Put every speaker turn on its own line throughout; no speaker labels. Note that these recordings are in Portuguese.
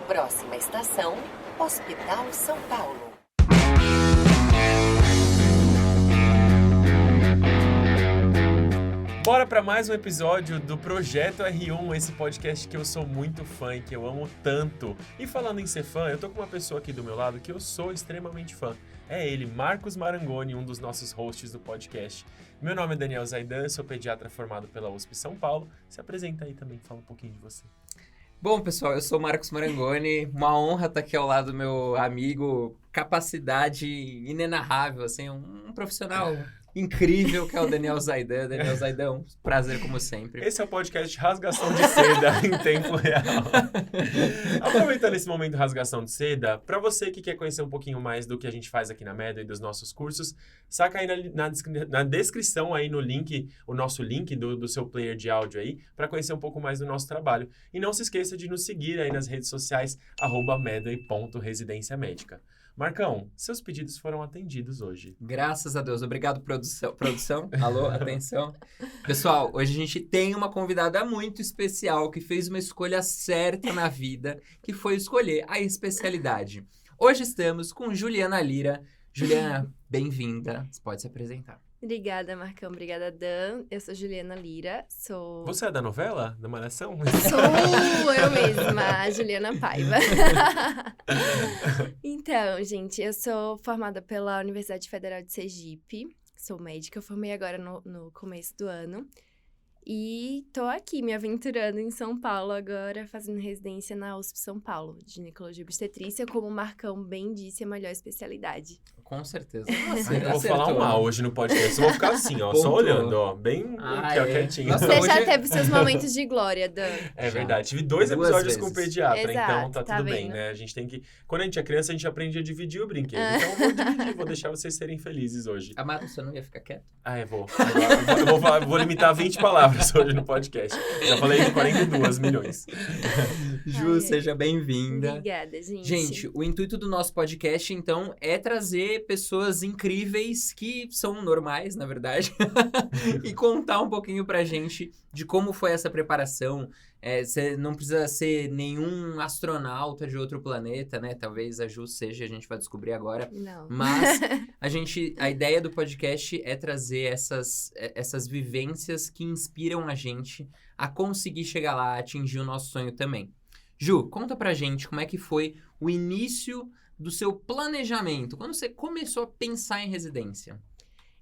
Próxima estação, Hospital São Paulo.
Bora para mais um episódio do Projeto R1, esse podcast que eu sou muito fã e que eu amo tanto. E falando em ser fã, eu tô com uma pessoa aqui do meu lado que eu sou extremamente fã. É ele, Marcos Marangoni, um dos nossos hosts do podcast. Meu nome é Daniel Zaidan, sou pediatra formado pela USP São Paulo. Se apresenta aí também, fala um pouquinho de você.
Bom, pessoal, eu sou o Marcos Marangoni, uma honra estar aqui ao lado do meu amigo, capacidade inenarrável, assim, um profissional incrível que é o Daniel Zaidan. Daniel Zaidan, um prazer como sempre.
Esse é o podcast Rasgação de Seda em tempo real. Aproveitando esse momento de rasgação de seda, para você que quer conhecer um pouquinho mais do que a gente faz aqui na Medo e dos nossos cursos, saca aí na descrição aí no link, o nosso link do seu player de áudio aí, para conhecer um pouco mais do nosso trabalho. E não se esqueça de nos seguir aí nas redes sociais, @medo.residência médica. Marcão, seus pedidos foram atendidos hoje.
Graças a Deus. Obrigado, produção. Produção? Alô, atenção. Pessoal, hoje a gente tem uma convidada muito especial que fez uma escolha certa na vida, que foi escolher a especialidade. Hoje estamos com Juliana Lira. Juliana, bem-vinda. Você pode se apresentar.
Obrigada, Marcão. Obrigada, Dan. Eu sou Juliana Lira, sou...
Você é da novela? Da Malhação?
Sou eu mesma, a Juliana Paiva. Então, gente, eu sou formada pela Universidade Federal de Sergipe, sou médica, eu formei agora no começo do ano. E tô aqui me aventurando em São Paulo agora, fazendo residência na USP São Paulo, de ginecologia e obstetrícia, como o Marcão bem disse, a melhor especialidade.
Com certeza.
Eu vou falar um mal hoje no podcast. Eu vou ficar assim, ó, só olhando, ó, bem aqui, ó, quietinho.
Nossa,
Você
hoje
já teve seus momentos de glória, Dan.
É verdade. Tive 2
Duas
episódios com o
vezes.
pediatra,
Exato,
então tá
tá
tudo bem,
vendo?
né? A gente tem que... Quando a gente é criança, a gente aprende a dividir o brinquedo. Então eu vou dividir, vou deixar vocês serem felizes hoje.
Amado, você não ia ficar quieto?
Ah, eu vou. Agora, eu vou limitar a 20 palavras hoje no podcast. Já falei de 42 milhões.
Ju,
Ai,
seja bem-vinda.
Obrigada, gente.
Gente, o intuito do nosso podcast, então, é trazer pessoas incríveis que são normais, na verdade, e contar um pouquinho pra gente de como foi essa preparação. Você não precisa ser nenhum astronauta de outro planeta, né? Talvez a Ju seja, a gente vai descobrir agora.
Não.
Mas a ideia do podcast é trazer essas vivências que inspiram a gente a conseguir chegar lá, a atingir o nosso sonho também. Ju, conta pra gente como é que foi o início do seu planejamento, quando você começou a pensar em residência.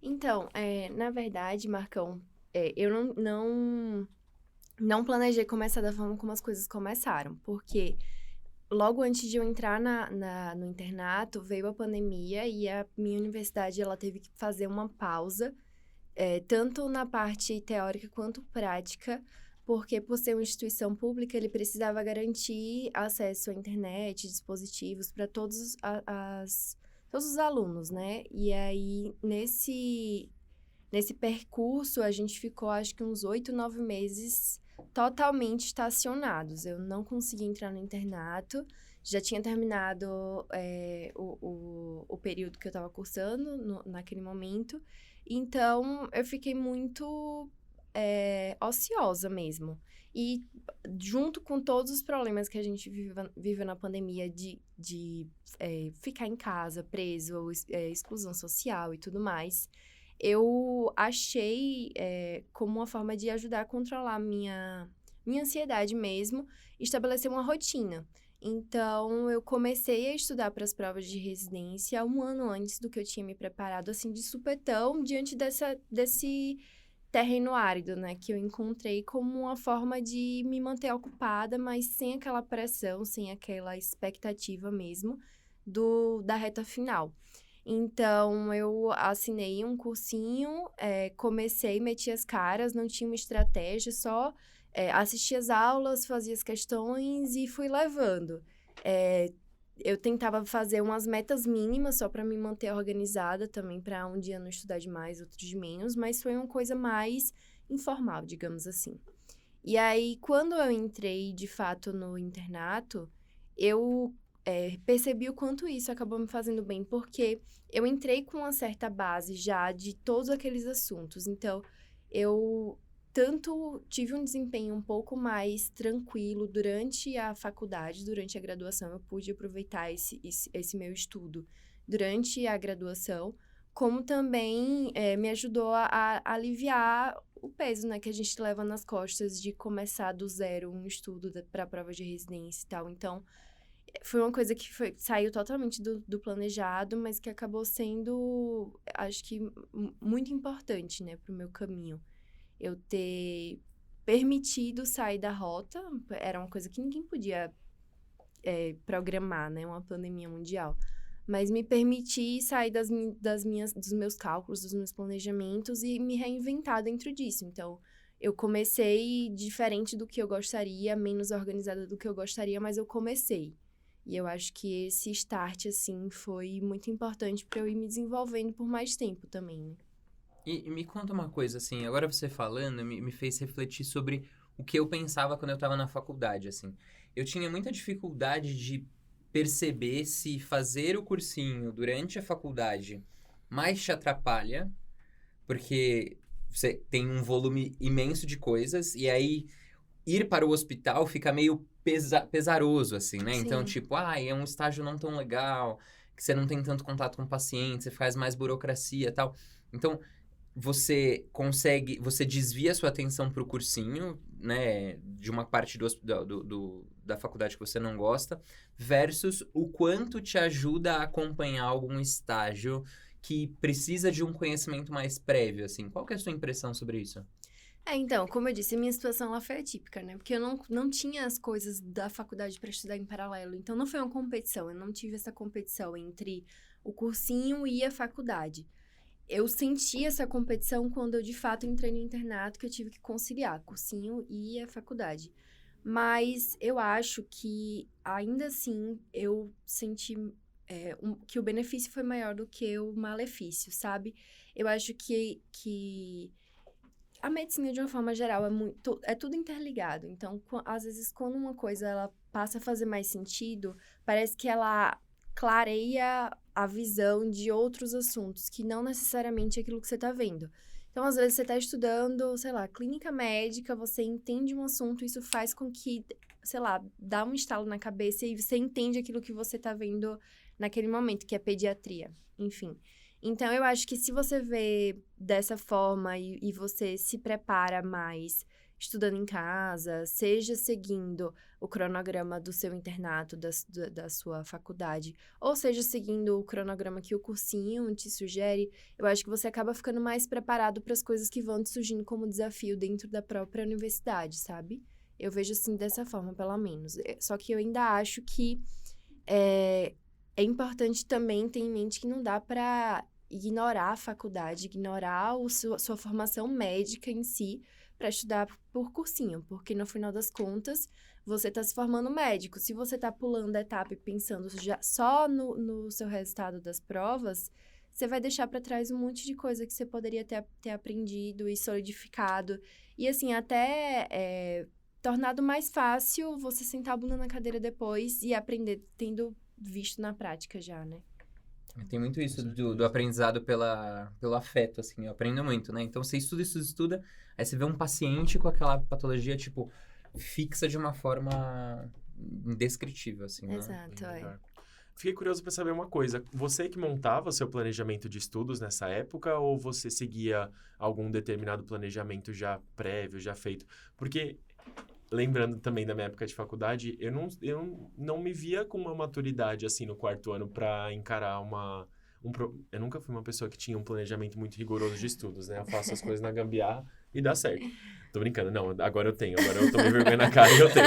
Então, na verdade, Marcão, eu não planejei começar da forma como as coisas começaram, porque logo antes de eu entrar no internato, veio a pandemia e a minha universidade ela teve que fazer uma pausa, tanto na parte teórica quanto prática, porque por ser uma instituição pública, ele precisava garantir acesso à internet, dispositivos para todos os alunos, né? E aí, nesse percurso, a gente ficou, acho que uns 8, 9 meses totalmente estacionados. Eu não consegui entrar no internato, já tinha terminado o período que eu estava cursando naquele momento. Então, eu fiquei muito... ociosa mesmo. E junto com todos os problemas que a gente vive na pandemia de ficar em casa, preso, exclusão social e tudo mais, eu achei como uma forma de ajudar a controlar minha ansiedade mesmo, estabelecer uma rotina. Então, eu comecei a estudar para as provas de residência 1 ano antes do que eu tinha me preparado, assim, de supetão, diante desse terreno árido, né, que eu encontrei como uma forma de me manter ocupada, mas sem aquela pressão, sem aquela expectativa mesmo da reta final. Então, eu assinei um cursinho, comecei, meti as caras, não tinha uma estratégia, só assisti as aulas, fazia as questões e fui levando. Eu tentava fazer umas metas mínimas só para me manter organizada também, para um dia não estudar demais, outro de menos, mas foi uma coisa mais informal, digamos assim. E aí, quando eu entrei, de fato, no internato, eu percebi o quanto isso acabou me fazendo bem, porque eu entrei com uma certa base já de todos aqueles assuntos. Então, eu tive um desempenho um pouco mais tranquilo durante a faculdade, durante a graduação. Eu pude aproveitar esse meu estudo durante a graduação, como também me ajudou a aliviar o peso, né, que a gente leva nas costas de começar do zero um estudo para a prova de residência e tal. Então, foi uma coisa que saiu totalmente do planejado, mas que acabou sendo, acho que, muito importante, né, para o meu caminho. Eu ter permitido sair da rota, era uma coisa que ninguém podia programar, né, uma pandemia mundial. Mas me permitir sair dos meus cálculos, dos meus planejamentos e me reinventar dentro disso. Então, eu comecei diferente do que eu gostaria, menos organizada do que eu gostaria, mas eu comecei. E eu acho que esse start, assim, foi muito importante para eu ir me desenvolvendo por mais tempo também, né?
E me conta uma coisa, assim, agora você falando, me fez refletir sobre o que eu pensava quando eu estava na faculdade, assim. Eu tinha muita dificuldade de perceber se fazer o cursinho durante a faculdade mais te atrapalha, porque você tem um volume imenso de coisas, e aí ir para o hospital fica meio pesaroso, assim, né?
Sim.
Então, tipo, é um estágio não tão legal, que você não tem tanto contato com o paciente, você faz mais burocracia e tal. Então, você desvia a sua atenção para o cursinho, né, de uma parte da faculdade que você não gosta, versus o quanto te ajuda a acompanhar algum estágio que precisa de um conhecimento mais prévio, assim. Qual que é a sua impressão sobre isso?
Então, como eu disse, a minha situação lá foi atípica, né? Porque eu não tinha as coisas da faculdade para estudar em paralelo. Então, não foi uma competição. Eu não tive essa competição entre o cursinho e a faculdade. Eu senti essa competição quando eu, de fato, entrei no internato, que eu tive que conciliar cursinho e a faculdade. Mas eu acho que, ainda assim, eu senti que o benefício foi maior do que o malefício, sabe? Eu acho que a medicina, de uma forma geral, é tudo interligado. Então, às vezes, quando uma coisa ela passa a fazer mais sentido, parece que ela clareia a visão de outros assuntos, que não necessariamente é aquilo que você está vendo. Então, às vezes, você está estudando, sei lá, clínica médica, você entende um assunto, isso faz com que, sei lá, dá um estalo na cabeça e você entende aquilo que você está vendo naquele momento, que é pediatria, enfim. Então, eu acho que se você vê dessa forma e você se prepara mais estudando em casa, seja seguindo o cronograma do seu internato, da sua faculdade, ou seja seguindo o cronograma que o cursinho te sugere, eu acho que você acaba ficando mais preparado para as coisas que vão te surgindo como desafio dentro da própria universidade, sabe? Eu vejo assim dessa forma, pelo menos. Só que eu ainda acho que é importante também ter em mente que não dá para ignorar a faculdade, ignorar sua formação médica em si, para estudar por cursinho, porque no final das contas, você está se formando médico. Se você está pulando a etapa e pensando já só no seu resultado das provas, você vai deixar para trás um monte de coisa que você poderia ter aprendido e solidificado. E assim, até tornado mais fácil você sentar a bunda na cadeira depois e aprender, tendo visto na prática já, né?
Tem muito isso do aprendizado pelo afeto, assim, eu aprendo muito, né? Então, você estuda, aí você vê um paciente com aquela patologia, tipo, fixa de uma forma indescritível, assim, né?
Exato,
Fiquei curioso para saber uma coisa. Você que montava seu planejamento de estudos nessa época ou você seguia algum determinado planejamento já prévio, já feito? Porque, lembrando também da minha época de faculdade, eu não me via com uma maturidade, assim, no quarto ano para encarar eu nunca fui uma pessoa que tinha um planejamento muito rigoroso de estudos, né? Eu faço as coisas na gambiarra e dá certo. Tô brincando. Não, agora eu tomei vergonha na cara e eu tenho.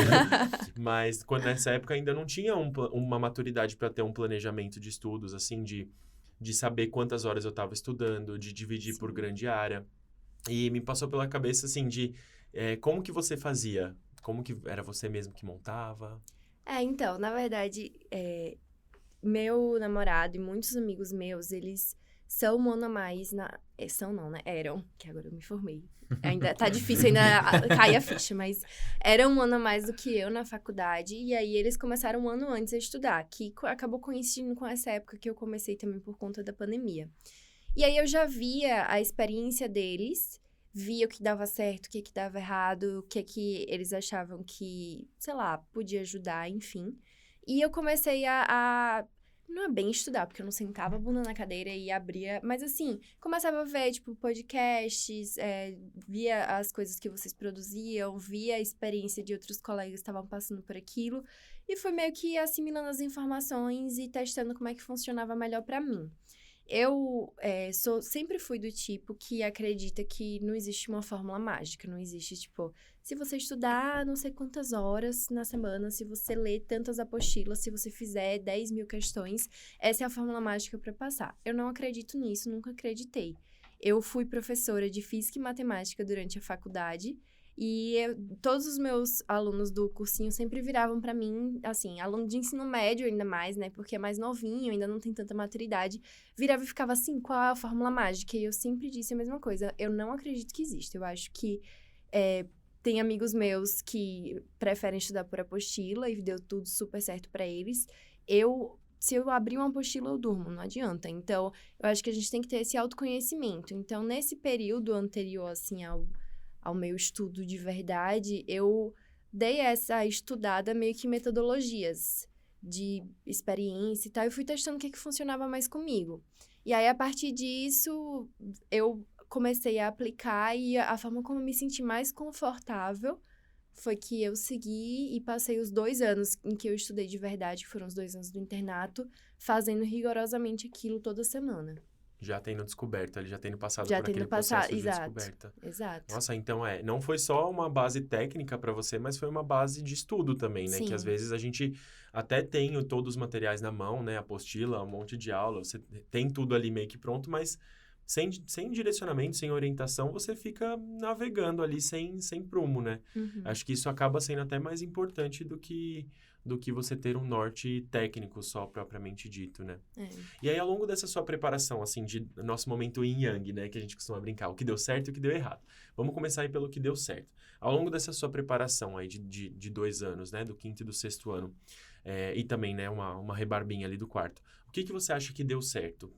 Mas nessa época ainda não tinha uma maturidade para ter um planejamento de estudos, assim, de saber quantas horas eu estava estudando, de dividir
Sim.
por grande área. E me passou pela cabeça, assim, como que você fazia? Como que era você mesmo que montava?
Então, na verdade, meu namorado e muitos amigos meus, eles são um ano a mais são não, né? Eram, que agora eu me formei. Ainda tá difícil ainda cair a ficha, mas eram um ano a mais do que eu na faculdade. E aí, eles começaram um ano antes a estudar, que acabou coincidindo com essa época que eu comecei também por conta da pandemia. E aí, eu já via a experiência deles, via o que dava certo, o que dava errado, o que eles achavam que, sei lá, podia ajudar, enfim. E eu comecei não é bem estudar, porque eu não sentava a bunda na cadeira e abria, mas assim, começava a ver, tipo, podcasts, via as coisas que vocês produziam, via a experiência de outros colegas que estavam passando por aquilo, e fui meio que assimilando as informações e testando como é que funcionava melhor pra mim. Eu sempre fui do tipo que acredita que não existe uma fórmula mágica, não existe, tipo, se você estudar não sei quantas horas na semana, se você ler tantas apostilas, se você fizer 10 mil questões, essa é a fórmula mágica para passar. Eu não acredito nisso, nunca acreditei. Eu fui professora de física e matemática durante a faculdade, e todos os meus alunos do cursinho sempre viravam para mim, assim, aluno de ensino médio ainda mais, né? Porque é mais novinho, ainda não tem tanta maturidade. Virava e ficava assim, qual é a fórmula mágica? E eu sempre disse a mesma coisa. Eu não acredito que existe. Eu acho que tem amigos meus que preferem estudar por apostila e deu tudo super certo para eles. Se eu abrir uma apostila, eu durmo, não adianta. Então, eu acho que a gente tem que ter esse autoconhecimento. Então, nesse período anterior, assim, ao meu estudo de verdade, eu dei essa estudada meio que metodologias de experiência e tal, e fui testando o que funcionava mais comigo. E aí, a partir disso, eu comecei a aplicar e a forma como eu me senti mais confortável foi que eu segui e passei os 2 anos em que eu estudei de verdade, que foram os 2 anos do internato, fazendo rigorosamente aquilo toda semana.
Já tendo descoberto, ele já tendo passado
Já
por
tendo
aquele
passado,
processo de
exato.
descoberta.
Exato.
Nossa, então não foi só uma base técnica para você, mas foi uma base de estudo também, né?
Sim.
Que às vezes a gente até tem todos os materiais na mão, né? Apostila, um monte de aula, você tem tudo ali meio que pronto, mas sem direcionamento, sem orientação, você fica navegando ali sem prumo, né?
Uhum.
Acho que isso acaba sendo até mais importante do que você ter um norte técnico só propriamente dito, né? E aí, ao longo dessa sua preparação, assim, de nosso momento yin yang, né? Que a gente costuma brincar, o que deu certo e o que deu errado. Vamos começar aí pelo que deu certo. Ao longo dessa sua preparação aí de 2 anos, né? Do 5º e do 6º ano, e também, né? Uma rebarbinha ali do 4º. O que você acha que deu certo?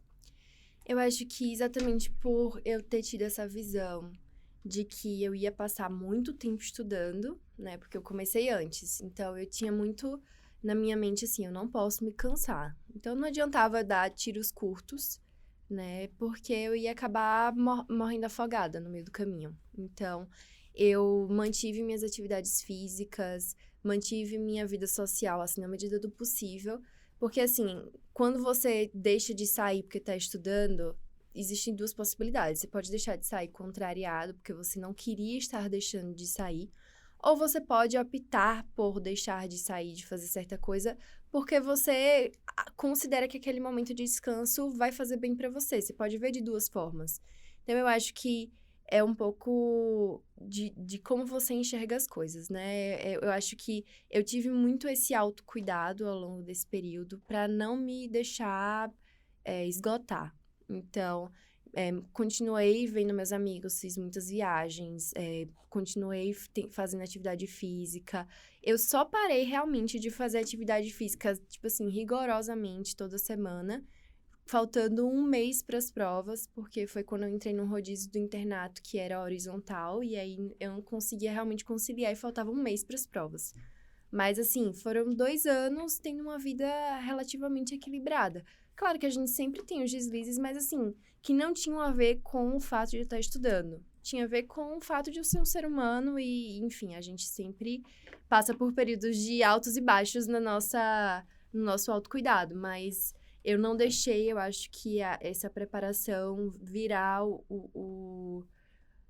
Eu acho que exatamente por eu ter tido essa visão de que eu ia passar muito tempo estudando, né? Porque eu comecei antes. Então, eu tinha muito na minha mente, assim, eu não posso me cansar. Então, não adiantava dar tiros curtos, né? Porque eu ia acabar morrendo afogada no meio do caminho. Então, eu mantive minhas atividades físicas, mantive minha vida social, assim, na medida do possível. Porque, assim, quando você deixa de sair porque tá estudando, existem 2 possibilidades. Você pode deixar de sair contrariado, porque você não queria estar deixando de sair. Ou você pode optar por deixar de sair, de fazer certa coisa, porque você considera que aquele momento de descanso vai fazer bem pra você. Você pode ver de 2 formas. Então, eu acho que é um pouco de como você enxerga as coisas, né? Eu acho que eu tive muito esse autocuidado ao longo desse período para não me deixar esgotar. Então, continuei vendo meus amigos, fiz muitas viagens, continuei fazendo atividade física. Eu só parei realmente de fazer atividade física, tipo assim, rigorosamente toda semana, faltando 1 mês para as provas, porque foi quando eu entrei no rodízio do internato, que era horizontal, e aí eu não conseguia realmente conciliar e faltava 1 mês para as provas. Mas, assim, foram 2 anos tendo uma vida relativamente equilibrada. Claro que a gente sempre tem os deslizes, mas, assim, que não tinham a ver com o fato de eu estar estudando. Tinha a ver com o fato de eu ser um ser humano e, enfim, a gente sempre passa por períodos de altos e baixos no nosso autocuidado, mas eu não deixei, eu acho que essa preparação virar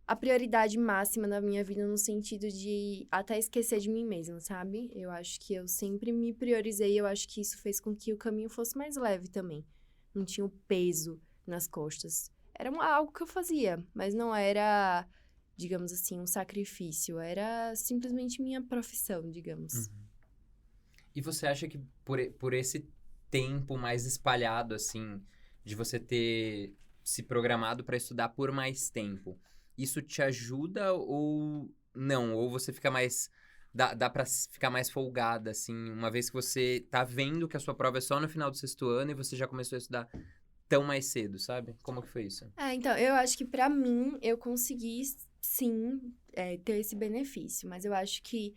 a prioridade máxima da minha vida no sentido de até esquecer de mim mesma, sabe? Eu acho que eu sempre me priorizei e eu acho que isso fez com que o caminho fosse mais leve também. Não tinha o peso nas costas. Era algo que eu fazia, mas não era, digamos assim, um sacrifício. Era simplesmente minha profissão, digamos.
Uhum. E você acha que por esse tempo mais espalhado, assim, de você ter se programado para estudar por mais tempo, isso te ajuda ou não? Ou você fica mais... Dá pra ficar mais folgada, assim, uma vez que você tá vendo que a sua prova é só no final do 6º ano e você já começou a estudar tão mais cedo, sabe? Como que foi isso?
Então, eu acho que pra mim, eu consegui sim, ter esse benefício, mas eu acho que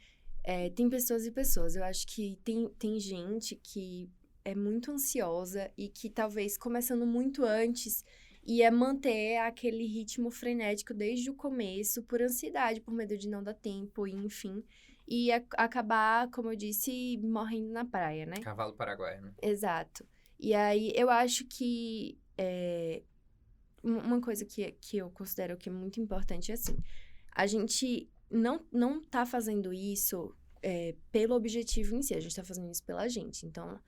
tem pessoas e pessoas. Eu acho que tem gente que é muito ansiosa e que talvez começando muito antes ia manter aquele ritmo frenético desde o começo, por ansiedade, por medo de não dar tempo, e enfim. E acabar, como eu disse, morrendo na praia, né?
Cavalo paraguaio, né?
Exato. E aí, eu acho que uma coisa que eu considero que é muito importante é assim, a gente não tá fazendo isso pelo objetivo em si, a gente tá fazendo isso pela gente. Então,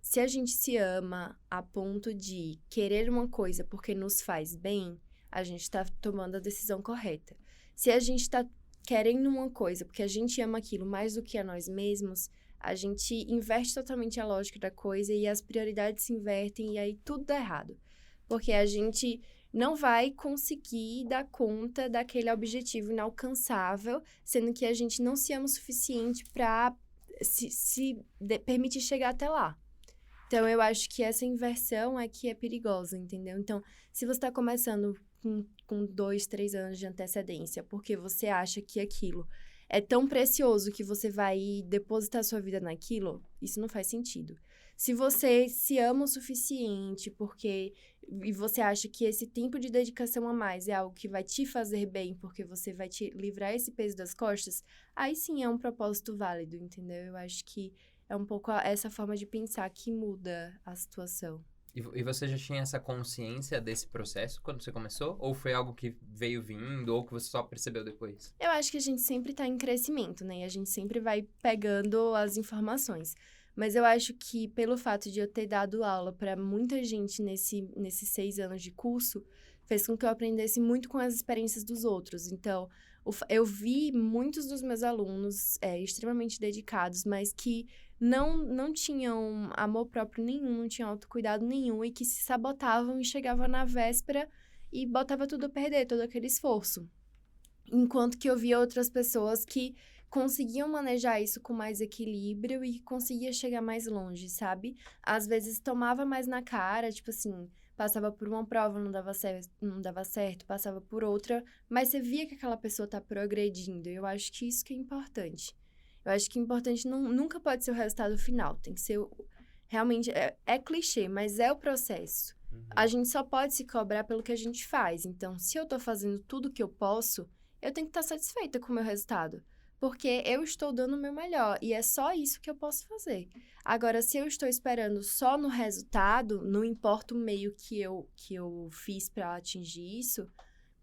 se a gente se ama a ponto de querer uma coisa porque nos faz bem, a gente tá tomando a decisão correta. Se a gente tá querendo uma coisa porque a gente ama aquilo mais do que a nós mesmos, a gente inverte totalmente a lógica da coisa e as prioridades se invertem e aí tudo dá errado. Porque a gente não vai conseguir dar conta daquele objetivo inalcançável, sendo que a gente não se ama o suficiente para se permitir chegar até lá. Então, eu acho que essa inversão é que é perigosa, entendeu? Então, se você está começando com 2, 3 anos de antecedência, porque você acha que aquilo é tão precioso que você vai depositar sua vida naquilo, isso não faz sentido. Se você se ama o suficiente e você acha que esse tempo de dedicação a mais é algo que vai te fazer bem, porque você vai te livrar esse peso das costas, aí sim é um propósito válido, entendeu? Eu acho que é um pouco essa forma de pensar que muda a situação.
E você já tinha essa consciência desse processo quando você começou? Ou foi algo que veio vindo, ou que você só percebeu depois?
Eu acho que a gente sempre tá em crescimento, né? E a gente sempre vai pegando as informações. Mas eu acho que pelo fato de eu ter dado aula para muita gente nesses 6 anos de curso, fez com que eu aprendesse muito com as experiências dos outros. Então, eu vi muitos dos meus alunos extremamente dedicados, mas que não tinham amor próprio nenhum, não tinham autocuidado nenhum e que se sabotavam e chegavam na véspera e botava tudo a perder, todo aquele esforço. Enquanto que eu via outras pessoas que conseguiam manejar isso com mais equilíbrio e conseguia chegar mais longe, sabe? Às vezes tomava mais na cara, tipo assim, passava por uma prova, não dava certo, passava por outra, mas você via que aquela pessoa tá progredindo. Eu acho que isso que é importante. Eu acho que importante nunca pode ser o resultado final, tem que ser realmente, é clichê, mas é o processo. A gente só pode se cobrar pelo que a gente faz. Então, se eu tô fazendo tudo o que eu posso, eu tenho que estar satisfeita com o meu resultado. Porque eu estou dando o meu melhor e é só isso que eu posso fazer. Agora, se eu estou esperando só no resultado, não importa o meio que eu fiz para atingir isso,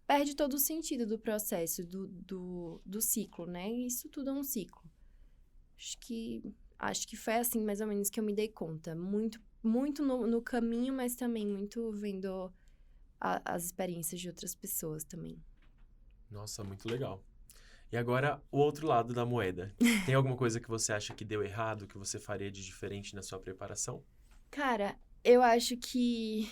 perde todo o sentido do processo, do ciclo, né? Isso tudo é um ciclo. Acho que foi assim, mais ou menos, que eu me dei conta. Muito, muito no caminho, mas também muito vendo as experiências de outras pessoas também.
Nossa, muito legal. E agora, o outro lado da moeda. Tem alguma coisa que você acha que deu errado, que você faria de diferente na sua preparação?
Cara, eu acho que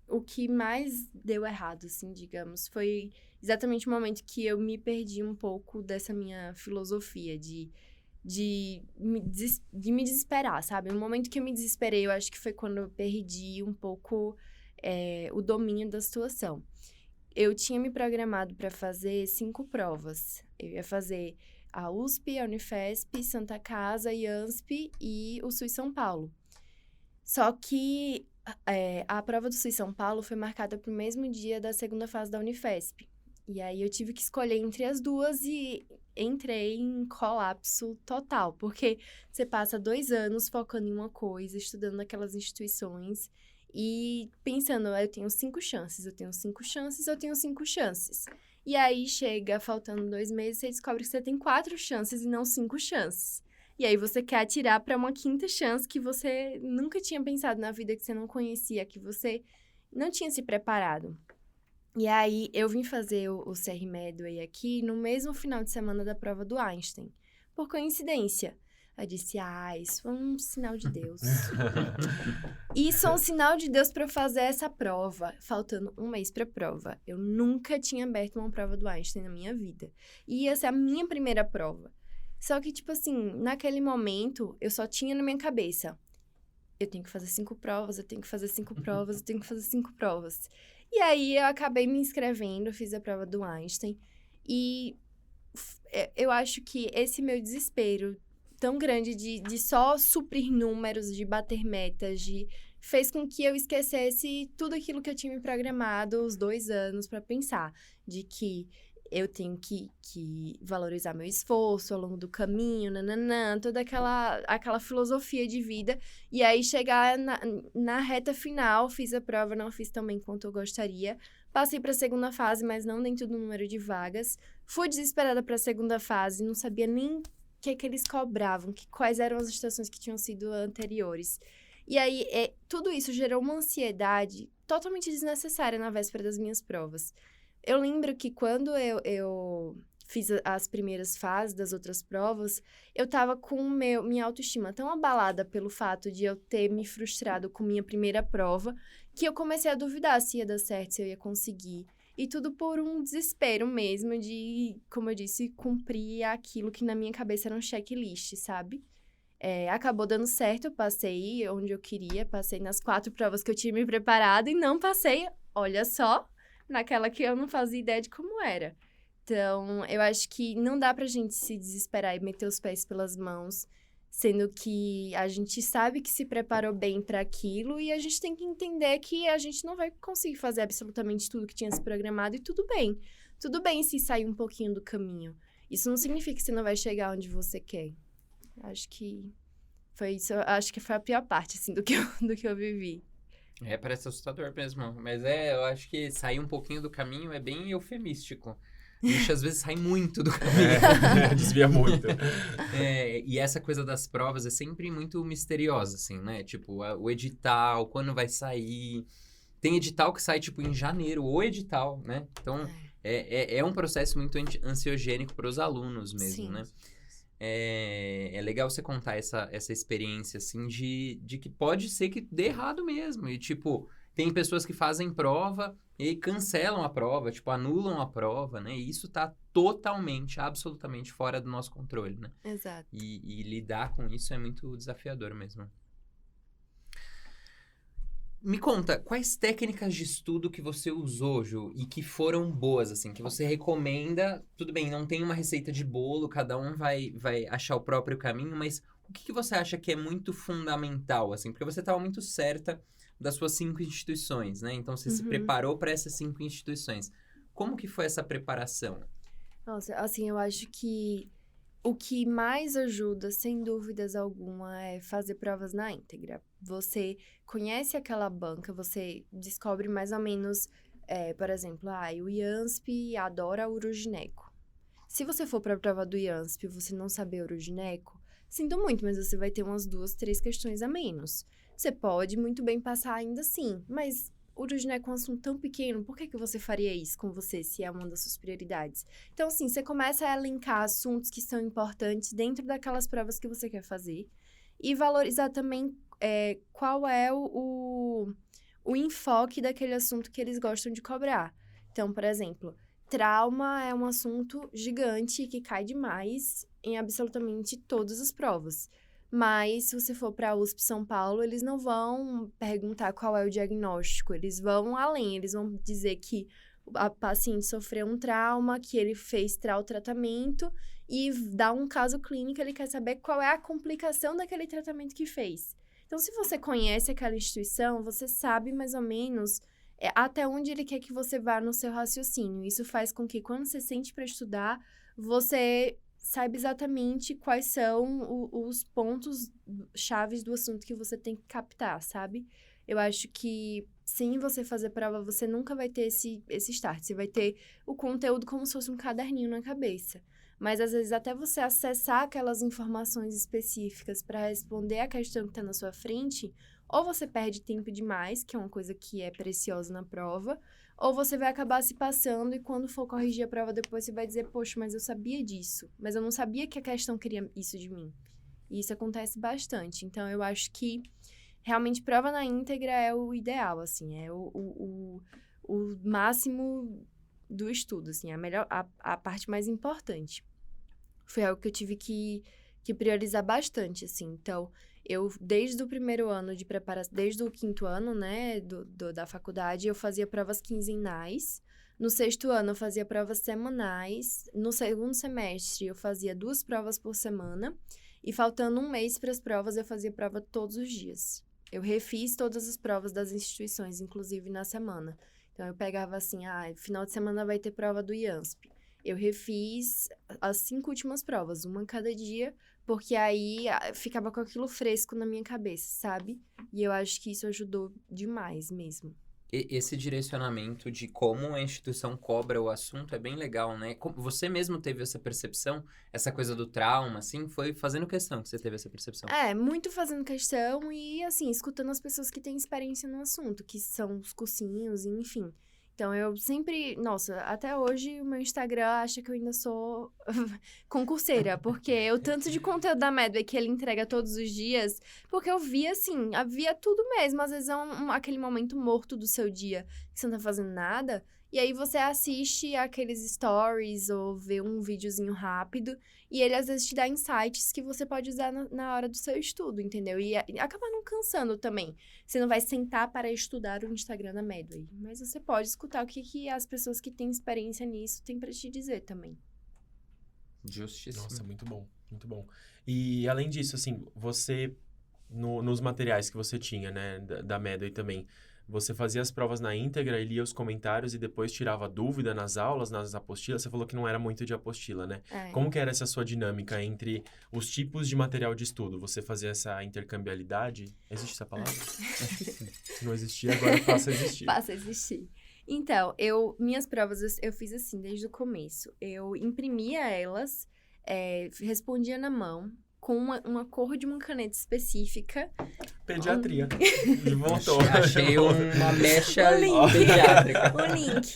o que mais deu errado, assim, digamos, foi exatamente o momento que eu me perdi um pouco dessa minha filosofia de me desesperar, sabe? No momento que eu me desesperei, eu acho que foi quando eu perdi um pouco o domínio da situação. Eu tinha me programado para fazer 5 provas. Eu ia fazer a USP, a Unifesp, Santa Casa, IANSP e o SUS São Paulo. Só que a prova do SUS São Paulo foi marcada para o mesmo dia da segunda fase da Unifesp. E aí eu tive que escolher entre as duas e entrei em colapso total. Porque você passa 2 anos focando em uma coisa, estudando naquelas instituições e pensando, eu tenho 5 chances, eu tenho 5 chances, eu tenho 5 chances. E aí chega, faltando 2 meses, você descobre que você tem 4 chances e não 5 chances. E aí você quer atirar para uma 5ª chance que você nunca tinha pensado na vida, que você não conhecia, que você não tinha se preparado. E aí eu vim fazer o CR Medway aqui no mesmo final de semana da prova do Einstein. Por coincidência. Eu disse, isso é um sinal de Deus. Isso é um sinal de Deus para eu fazer essa prova, faltando 1 mês para a prova. Eu nunca tinha aberto uma prova do Einstein na minha vida. E ia ser a minha primeira prova. Só que, tipo assim, naquele momento, eu só tinha na minha cabeça, eu tenho que fazer 5 provas, eu tenho que fazer 5 provas, eu tenho que fazer 5 provas. E aí, eu acabei me inscrevendo, fiz a prova do Einstein. E eu acho que esse meu desespero tão grande de só suprir números, de bater metas, fez com que eu esquecesse tudo aquilo que eu tinha me programado os 2 anos para pensar. De que eu tenho que valorizar meu esforço ao longo do caminho, nananã, toda aquela filosofia de vida. E aí, chegar na reta final, fiz a prova, não fiz tão bem quanto eu gostaria. Passei para a segunda fase, mas não dentro do número de vagas. Fui desesperada para a segunda fase, não sabia nem o que eles cobravam, quais eram as estações que tinham sido anteriores. E aí, tudo isso gerou uma ansiedade totalmente desnecessária na véspera das minhas provas. Eu lembro que quando eu fiz as primeiras fases das outras provas, eu tava com minha autoestima tão abalada pelo fato de eu ter me frustrado com minha primeira prova, que eu comecei a duvidar se ia dar certo, se eu ia conseguir. E tudo por um desespero mesmo de, como eu disse, cumprir aquilo que na minha cabeça era um checklist, sabe? Acabou dando certo, eu passei onde eu queria, passei nas 4 provas que eu tinha me preparado e não passei, olha só, naquela que eu não fazia ideia de como era. Então, eu acho que não dá pra gente se desesperar e meter os pés pelas mãos, sendo que a gente sabe que se preparou bem para aquilo e a gente tem que entender que a gente não vai conseguir fazer absolutamente tudo que tinha se programado e tudo bem. Tudo bem se sair um pouquinho do caminho. Isso não significa que você não vai chegar onde você quer. Acho que foi isso. Acho que foi a pior parte, assim, do que eu vivi.
Parece assustador mesmo. Mas eu acho que sair um pouquinho do caminho é bem eufemístico. A gente às vezes sai muito do caminho.
Desvia muito.
E essa coisa das provas é sempre muito misteriosa, assim, né? Tipo, o edital, quando vai sair. Tem edital que sai, tipo, em janeiro, o edital, né? Então, é um processo muito ansiogênico para os alunos mesmo,
Sim.
né? É legal você contar essa experiência, assim, de que pode ser que dê errado mesmo. E, tipo, tem pessoas que fazem prova e cancelam a prova, tipo, anulam a prova, né? E isso tá totalmente, absolutamente fora do nosso controle, né?
Exato.
E lidar com isso é muito desafiador mesmo. Me conta, quais técnicas de estudo que você usou, Ju, e que foram boas, assim, que você recomenda? Tudo bem, não tem uma receita de bolo, cada um vai achar o próprio caminho, mas o que você acha que é muito fundamental, assim? Porque você estava muito certa das suas 5 instituições, né? Então, você se preparou para essas 5 instituições. Como que foi essa preparação?
Nossa, assim, eu acho que o que mais ajuda, sem dúvidas alguma, é fazer provas na íntegra. Você conhece aquela banca, você descobre mais ou menos, por exemplo, o IANSP adora urogineco. Se você for para a prova do IANSP e você não saber urogineco, sinto muito, mas você vai ter umas 2, 3 questões a menos. Você pode muito bem passar ainda assim, mas urogineco é um assunto tão pequeno, por que você faria isso com você, se é uma das suas prioridades? Então, assim, você começa a elencar assuntos que são importantes dentro daquelas provas que você quer fazer e valorizar também qual é o enfoque daquele assunto que eles gostam de cobrar. Então, por exemplo, trauma é um assunto gigante que cai demais em absolutamente todas as provas. Mas, se você for para a USP São Paulo, eles não vão perguntar qual é o diagnóstico. Eles vão além. Eles vão dizer que a paciente sofreu um trauma, que ele fez tratamento e dá um caso clínico. Ele quer saber qual é a complicação daquele tratamento que fez. Então, se você conhece aquela instituição, você sabe mais ou menos até onde ele quer que você vá no seu raciocínio. Isso faz com que, quando você sente para estudar, você saiba exatamente quais são os pontos chaves do assunto que você tem que captar, sabe? Eu acho que, sem você fazer prova, você nunca vai ter esse start. Você vai ter o conteúdo como se fosse um caderninho na cabeça. Mas, às vezes, até você acessar aquelas informações específicas para responder a questão que está na sua frente, ou você perde tempo demais, que é uma coisa que é preciosa na prova, ou você vai acabar se passando e quando for corrigir a prova depois você vai dizer, poxa, mas eu sabia disso, mas eu não sabia que a questão queria isso de mim. E isso acontece bastante. Então, eu acho que realmente prova na íntegra é o ideal, assim, é o máximo do estudo, assim, a parte mais importante. Foi algo que eu tive que que priorizar bastante, assim. Então, eu, desde o primeiro ano de preparação, desde o 5º ano, né, da faculdade, eu fazia provas quinzenais. No 6º ano, eu fazia provas semanais. No 2º semestre, eu fazia 2 provas por semana. E faltando um mês para as provas, eu fazia prova todos os dias. Eu refiz todas as provas das instituições, inclusive na semana. Então, eu pegava assim, final de semana vai ter prova do IANSP. Eu refiz as 5 últimas provas, uma cada dia, porque aí ficava com aquilo fresco na minha cabeça, sabe? E eu acho que isso ajudou demais mesmo.
Esse direcionamento de como a instituição cobra o assunto é bem legal, né? Você mesmo teve essa percepção, essa coisa do trauma, assim, foi fazendo questão que você teve essa percepção?
Muito fazendo questão e, assim, escutando as pessoas que têm experiência no assunto, que são os cursinhos, enfim. Então, eu sempre... Nossa, até hoje o meu Instagram acha que eu ainda sou concurseira, porque o tanto de conteúdo da Medway que ele entrega todos os dias, porque eu via, assim, havia tudo mesmo. Às vezes é aquele momento morto do seu dia, que você não tá fazendo nada, e aí você assiste aqueles stories ou vê um videozinho rápido, e ele às vezes te dá insights que você pode usar na hora do seu estudo, entendeu? E acaba não cansando também. Você não vai sentar para estudar o Instagram da Medway, mas você pode escutar o que as pessoas que têm experiência nisso têm para te dizer também.
Justíssimo.
Nossa, muito bom, muito bom. E além disso, assim, você, nos materiais que você tinha, né, da Medway também, você fazia as provas na íntegra e lia os comentários e depois tirava dúvida nas aulas, nas apostilas? Você falou que não era muito de apostila, né? Como que era essa sua dinâmica entre os tipos de material de estudo? Você fazia essa intercambiabilidade? Existe essa palavra? Se não existia, agora passa a existir.
Passa a existir. Então, minhas provas eu fiz assim, desde o começo. Eu imprimia elas, respondia na mão, com uma cor de uma caneta específica.
Pediatria. Voltou.
Achei uma mecha
Um link.
pediátrica.
O link.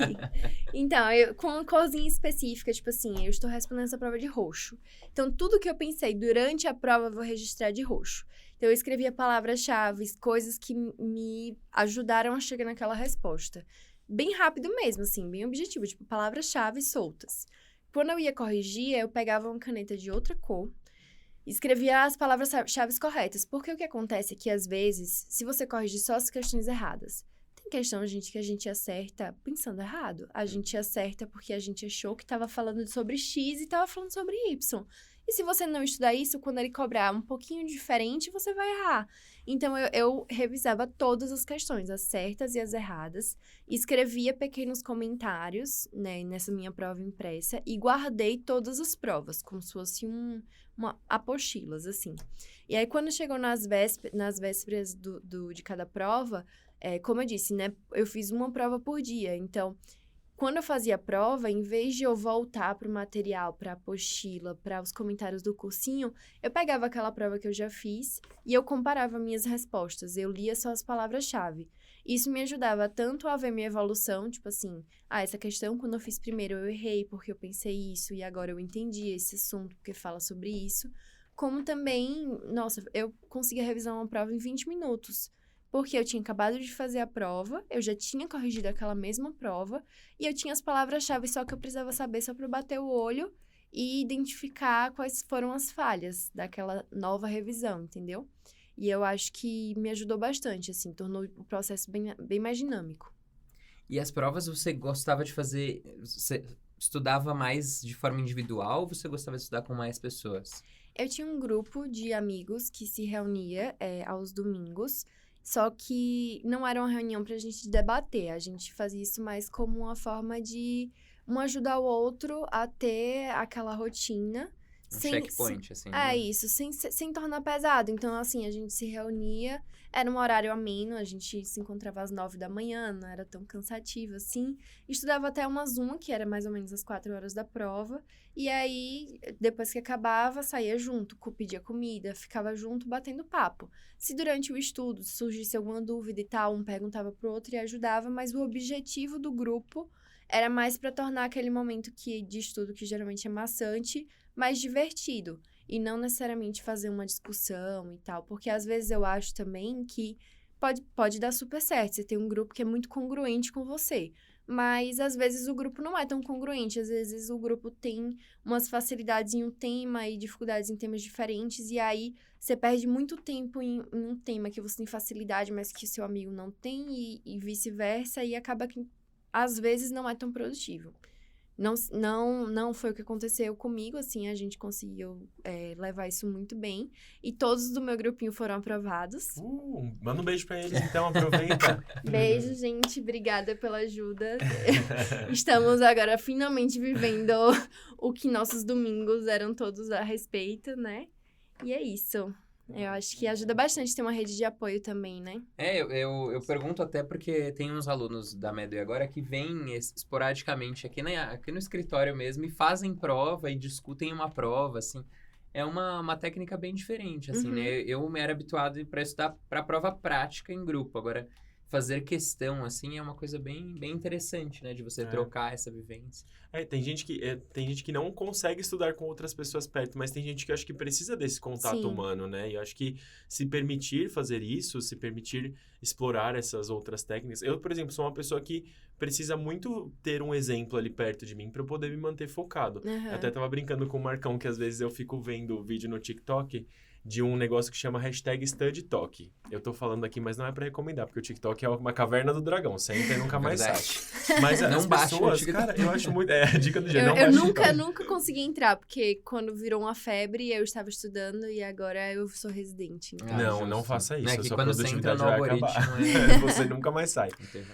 Então, com uma corzinha específica, tipo assim, eu estou respondendo essa prova de roxo. Então, tudo que eu pensei durante a prova, eu vou registrar de roxo. Então, eu escrevia palavras-chave, coisas que me ajudaram a chegar naquela resposta. Bem rápido mesmo, assim, bem objetivo, tipo, palavras-chave soltas. Quando eu ia corrigir, eu pegava uma caneta de outra cor, escrevia as palavras-chave corretas. Porque o que acontece é que, às vezes, se você corrigir só as questões erradas, tem questão, gente, que a gente acerta pensando errado. A gente acerta porque a gente achou que estava falando sobre X e estava falando sobre Y. E se você não estudar isso, quando ele cobrar um pouquinho diferente, você vai errar. Então, eu revisava todas as questões, as certas e as erradas, escrevia pequenos comentários, né, nessa minha prova impressa, e guardei todas as provas, como se fosse uma apostilas, assim. E aí, quando chegou nas vésperas de cada prova, como eu disse, né, eu fiz uma prova por dia. Então, quando eu fazia a prova, em vez de eu voltar para o material, para a apostila, para os comentários do cursinho, eu pegava aquela prova que eu já fiz e eu comparava minhas respostas. Eu lia só as palavras-chave. Isso me ajudava tanto a ver minha evolução, tipo assim, essa questão, quando eu fiz primeiro, eu errei porque eu pensei isso e agora eu entendi esse assunto porque fala sobre isso. Como também, nossa, eu conseguia revisar uma prova em 20 minutos. Porque eu tinha acabado de fazer a prova, eu já tinha corrigido aquela mesma prova, e eu tinha as palavras-chave só que eu precisava saber só para bater o olho e identificar quais foram as falhas daquela nova revisão, entendeu? E eu acho que me ajudou bastante, assim, tornou o processo bem mais dinâmico.
E as provas você gostava de fazer... Você estudava mais de forma individual ou você gostava de estudar com mais pessoas?
Eu tinha um grupo de amigos que se reunia aos domingos, só que não era uma reunião pra gente debater. A gente fazia isso mais como uma forma de um ajudar o outro a ter aquela rotina.
Checkpoint, assim.
Isso, sem tornar pesado. Então, assim, a gente se reunia, era um horário ameno, a gente se encontrava às 9 da manhã, não era tão cansativo assim. Estudava até umas 1, que era mais ou menos às 4 horas da prova. E aí, depois que acabava, saía junto, pedia comida, ficava junto, batendo papo. Se durante o estudo surgisse alguma dúvida e tal, um perguntava pro outro e ajudava, mas o objetivo do grupo era mais para tornar aquele momento de estudo, que geralmente é maçante, mais divertido. E não necessariamente fazer uma discussão e tal. Porque às vezes eu acho também que pode dar super certo. Você tem um grupo que é muito congruente com você. mas às vezes o grupo não é tão congruente, às vezes o grupo tem umas facilidades em um tema e dificuldades em temas diferentes, e aí você perde muito tempo em um tema que você tem facilidade, mas que o seu amigo não tem, e vice-versa, e acaba que às vezes não é tão produtivo. Não foi o que aconteceu comigo, assim, a gente conseguiu levar isso muito bem. E todos do meu grupinho foram aprovados.
Manda um beijo pra eles, então, aproveita.
Beijo, gente, obrigada pela ajuda. Estamos agora finalmente vivendo o que nossos domingos eram todos a respeito, né? E é isso. Eu acho que ajuda bastante ter uma rede de apoio também, né?
Eu pergunto até porque tem uns alunos da Medway agora que vêm esporadicamente aqui no escritório mesmo e fazem prova e discutem uma prova, assim. É uma técnica bem diferente, assim, né? Eu me era habituado para estudar para prova prática em grupo. Agora, fazer questão, assim, é uma coisa bem, bem interessante, né? De você trocar essa vivência.
Tem gente que não consegue estudar com outras pessoas perto, mas tem gente que acho que precisa desse contato humano, né? E eu acho que se permitir fazer isso, se permitir explorar essas outras técnicas... Eu, por exemplo, sou uma pessoa que precisa muito ter um exemplo ali perto de mim para eu poder me manter focado. Eu até tava brincando com o Marcão que às vezes eu fico vendo vídeo no TikTok de um negócio que chama #StudyTalk. Eu tô falando aqui, mas não é pra recomendar, porque o TikTok é uma caverna do dragão. Você entra e nunca mais sai. Mas
não
as pessoas, cara, eu acho muito... a dica do dia,
eu nunca consegui entrar, porque quando virou uma febre, eu estava estudando e agora eu sou residente. Então.
Não faça isso.
Que quando você entra no
algoritmo,
acabar.
Você nunca mais sai.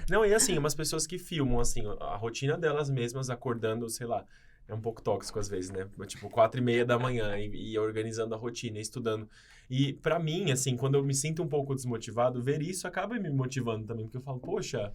Não, e assim, umas pessoas que filmam, assim, a rotina delas mesmas acordando, sei lá, é um pouco tóxico às vezes, né? Tipo, 4:30 da manhã e organizando a rotina, estudando. E pra mim, assim, quando eu me sinto um pouco desmotivado, ver isso acaba me motivando também. Porque eu falo, poxa,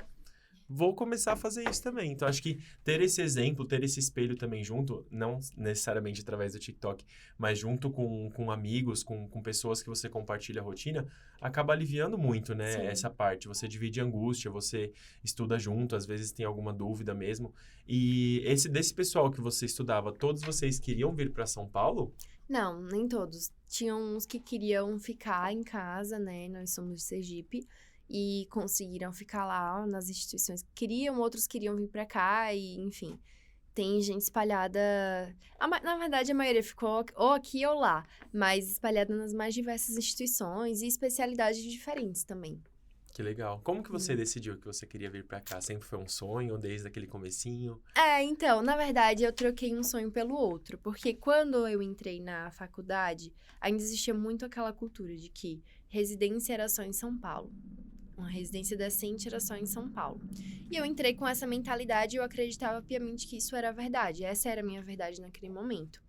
vou começar a fazer isso também. Então, acho que ter esse exemplo, ter esse espelho também junto, não necessariamente através do TikTok, mas junto com amigos, com pessoas que você compartilha a rotina, acaba aliviando muito, né?
Sim.
Essa parte. Você divide a angústia, você estuda junto, às vezes tem alguma dúvida mesmo. E desse pessoal que você estudava, todos vocês queriam vir para São Paulo?
Não, nem todos. Tinham uns que queriam ficar em casa, né? Nós somos de Sergipe. E conseguiram ficar lá nas instituições que queriam, outros queriam vir pra cá, e enfim. Tem gente espalhada... Na verdade, a maioria ficou ou aqui ou lá, mas espalhada nas mais diversas instituições e especialidades diferentes também.
Que legal. Como que você decidiu que você queria vir pra cá? Sempre foi um sonho, desde aquele comecinho?
Então, na verdade, eu troquei um sonho pelo outro, porque quando eu entrei na faculdade, ainda existia muito aquela cultura de que residência era só em São Paulo. Uma residência decente era só em São Paulo. E eu entrei com essa mentalidade e eu acreditava piamente que isso era verdade. Essa era a minha verdade naquele momento.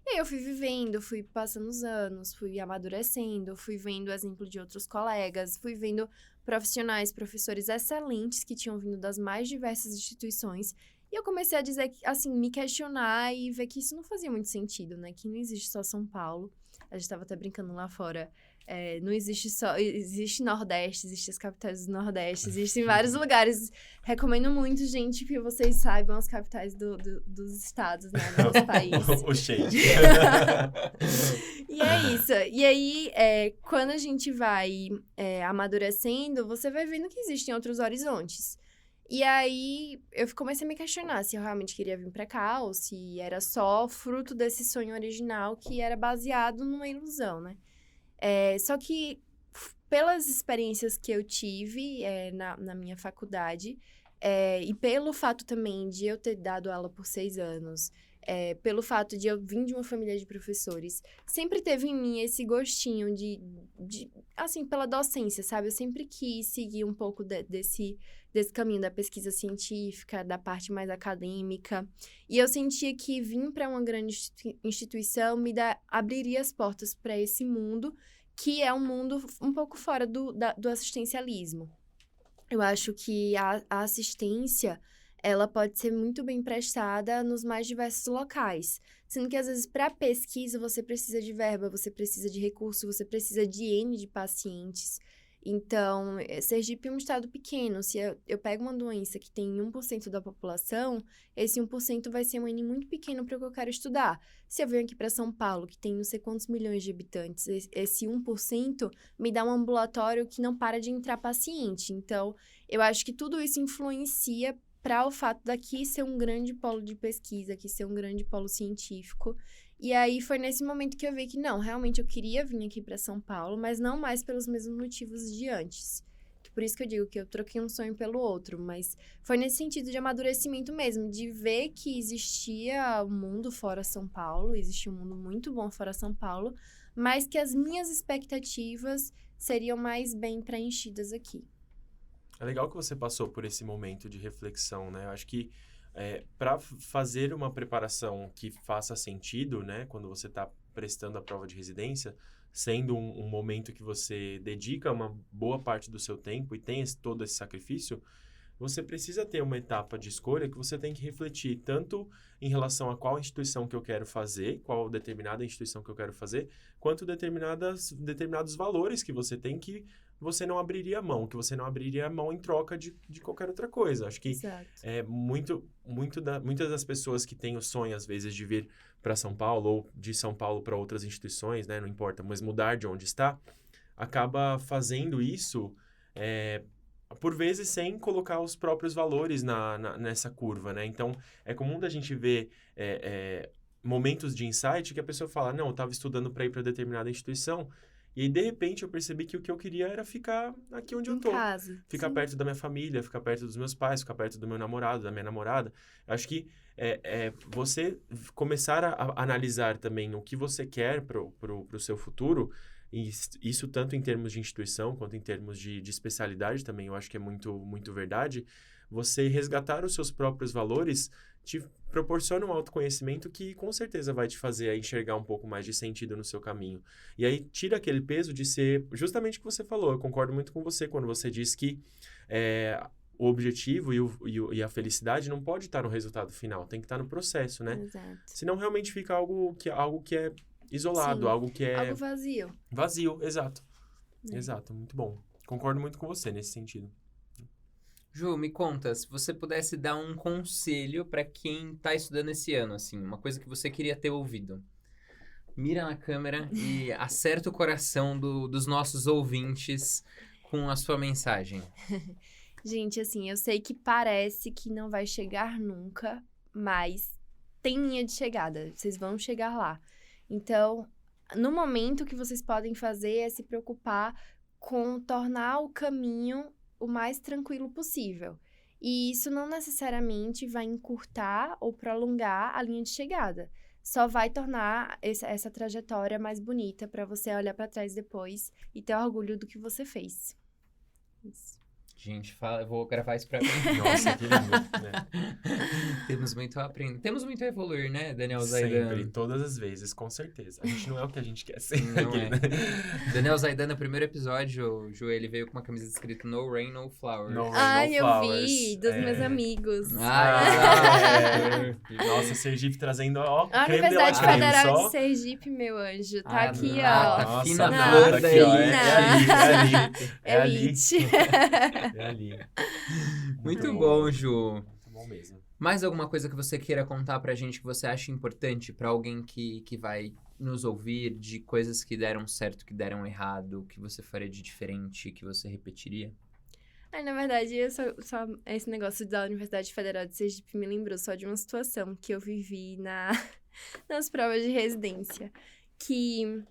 E aí eu fui vivendo, fui passando os anos, fui amadurecendo, fui vendo o exemplo de outros colegas, fui vendo professores excelentes que tinham vindo das mais diversas instituições. E eu comecei a dizer, assim, me questionar e ver que isso não fazia muito sentido, né? Que não existe só São Paulo. A gente estava até brincando lá fora. Não existe só... Existe Nordeste, existem as capitais do Nordeste, existem vários lugares. Recomendo muito, gente, que vocês saibam as capitais dos estados, né? Do nosso país.
O shade.
E é isso. E aí, quando a gente vai amadurecendo, você vai vendo que existem outros horizontes. E aí, eu comecei a me questionar se eu realmente queria vir pra cá ou se era só fruto desse sonho original que era baseado numa ilusão, né? Só que, pelas experiências que eu tive na minha faculdade, e pelo fato também de eu ter dado aula por 6 anos, pelo fato de eu vir de uma família de professores, sempre teve em mim esse gostinho de assim, pela docência, sabe? Eu sempre quis seguir um pouco desse caminho da pesquisa científica, da parte mais acadêmica. E eu sentia que vir para uma grande instituição abriria as portas para esse mundo, que é um mundo um pouco fora do assistencialismo. Eu acho que a assistência, ela pode ser muito bem prestada nos mais diversos locais. Sendo que, às vezes, para pesquisa, você precisa de verba, você precisa de recurso, você precisa de N de pacientes. Então, Sergipe é um estado pequeno. Se eu pego uma doença que tem 1% da população, esse 1% vai ser um N muito pequeno para o que eu quero estudar. Se eu venho aqui para São Paulo, que tem não sei quantos milhões de habitantes, esse 1% me dá um ambulatório que não para de entrar paciente. Então, eu acho que tudo isso influencia para o fato daqui ser um grande polo de pesquisa, aqui ser um grande polo científico. E aí foi nesse momento que eu vi que não, realmente eu queria vir aqui para São Paulo, mas não mais pelos mesmos motivos de antes. Por isso que eu digo que eu troquei um sonho pelo outro, mas foi nesse sentido de amadurecimento mesmo, de ver que existia um mundo fora São Paulo, existia um mundo muito bom fora São Paulo, mas que as minhas expectativas seriam mais bem preenchidas aqui.
É legal que você passou por esse momento de reflexão, né? Eu acho que para fazer uma preparação que faça sentido, né? Quando você está prestando a prova de residência, sendo um momento que você dedica uma boa parte do seu tempo e tem todo esse sacrifício, você precisa ter uma etapa de escolha que você tem que refletir tanto em relação a qual instituição que eu quero fazer, qual determinada instituição que eu quero fazer, quanto determinados valores que você tem que você não abriria mão, que você não abriria mão em troca de qualquer outra coisa. Acho que
Exato.
muitas das pessoas que têm o sonho, às vezes, de vir para São Paulo ou de São Paulo para outras instituições, né, não importa, mas mudar de onde está, acaba fazendo isso, por vezes, sem colocar os próprios valores nessa curva, né? Então, é comum da gente ver momentos de insight que a pessoa fala, não, eu estava estudando para ir para determinada instituição, e aí, de repente, eu percebi que o que eu queria era ficar aqui onde eu tô.
Em casa.
Ficar
Sim.
perto da minha família, ficar perto dos meus pais, ficar perto do meu namorado, da minha namorada. Acho que você começar a analisar também o que você quer pro seu futuro, e isso tanto em termos de instituição quanto em termos de especialidade também, eu acho que é muito, muito verdade. Você resgatar os seus próprios valores te proporciona um autoconhecimento que com certeza vai te fazer enxergar um pouco mais de sentido no seu caminho. E aí tira aquele peso de ser justamente o que você falou. Eu concordo muito com você quando você diz que o objetivo e a felicidade não pode estar no resultado final, tem que estar no processo, né?
Exato.
Senão realmente fica algo que é isolado,
Sim,
algo que é
algo vazio.
vazio, exato. Exato, muito bom. Concordo muito com você nesse sentido.
Ju, me conta, se você pudesse dar um conselho para quem tá estudando esse ano, assim, uma coisa que você queria ter ouvido. Mira na câmera e acerta o coração dos nossos ouvintes com a sua mensagem.
Gente, assim, eu sei que parece que não vai chegar nunca, mas tem linha de chegada. Vocês vão chegar lá. Então, no momento, o que vocês podem fazer é se preocupar com tornar o caminho o mais tranquilo possível. E isso não necessariamente vai encurtar ou prolongar a linha de chegada. Só vai tornar essa trajetória mais bonita para você olhar para trás depois e ter orgulho do que você fez. Isso.
Gente, eu vou gravar isso pra mim.
Nossa, que lindo, né?
Temos muito a aprender. Temos muito a evoluir, né, Daniel Zaidan?
Sempre, todas as vezes, com certeza. A gente não é o que a gente quer ser.
Não é. Daniel Zaidan, no primeiro episódio, o Ju, ele veio com uma camisa escrita No Rain, No Flowers.
No Rain,
Ai,
No
eu
Flowers.
vi, dos meus amigos.
Nossa, Sergipe trazendo, ó,
A
creme de
Universidade
la creme,
Federal
só.
de Sergipe, meu anjo. Tá
Ah,
aqui,
tá
ó.
Nossa,
fina
tá
flor
aqui,
da
ó,
elite.
é ali.
Elite.
É ali.
Muito
Ai.
bom, Ju.
Muito bom mesmo.
Mais alguma coisa que você queira contar pra gente que você acha importante pra alguém que vai nos ouvir, de coisas que deram certo, que deram errado, que você faria de diferente, que você repetiria?
Na verdade, só esse negócio da Universidade Federal de Sergipe me lembrou só de uma situação que eu vivi nas provas de residência. Que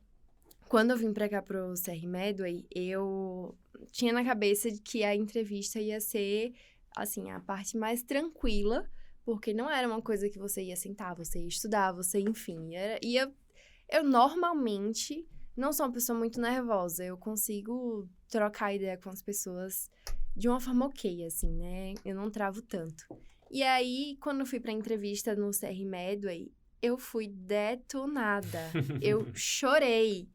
quando eu vim pra cá pro CR Medway, eu tinha na cabeça de que a entrevista ia ser, assim, a parte mais tranquila, porque não era uma coisa que você ia sentar, você ia estudar, você, enfim, eu normalmente não sou uma pessoa muito nervosa, eu consigo trocar ideia com as pessoas de uma forma ok, assim, né? Eu não travo tanto. E aí, quando eu fui pra entrevista no CR Medway, eu fui detonada. Eu chorei.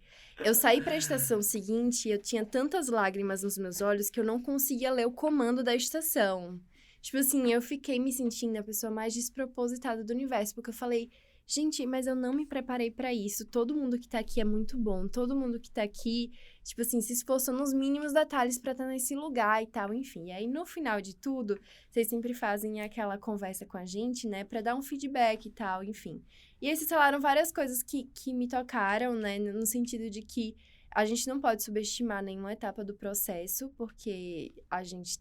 Eu saí pra estação seguinte e eu tinha tantas lágrimas nos meus olhos que eu não conseguia ler o comando da estação. Tipo assim, eu fiquei me sentindo a pessoa mais despropositada do universo, porque eu falei, gente, mas eu não me preparei pra isso. Todo mundo que tá aqui é muito bom. Todo mundo que tá aqui, tipo assim, se esforçou nos mínimos detalhes pra estar nesse lugar e tal, enfim. E aí, no final de tudo, vocês sempre fazem aquela conversa com a gente, né, pra dar um feedback e tal, enfim. E aí, vocês falaram várias coisas que me tocaram, né, no sentido de que A gente não pode subestimar nenhuma etapa do processo, porque a gente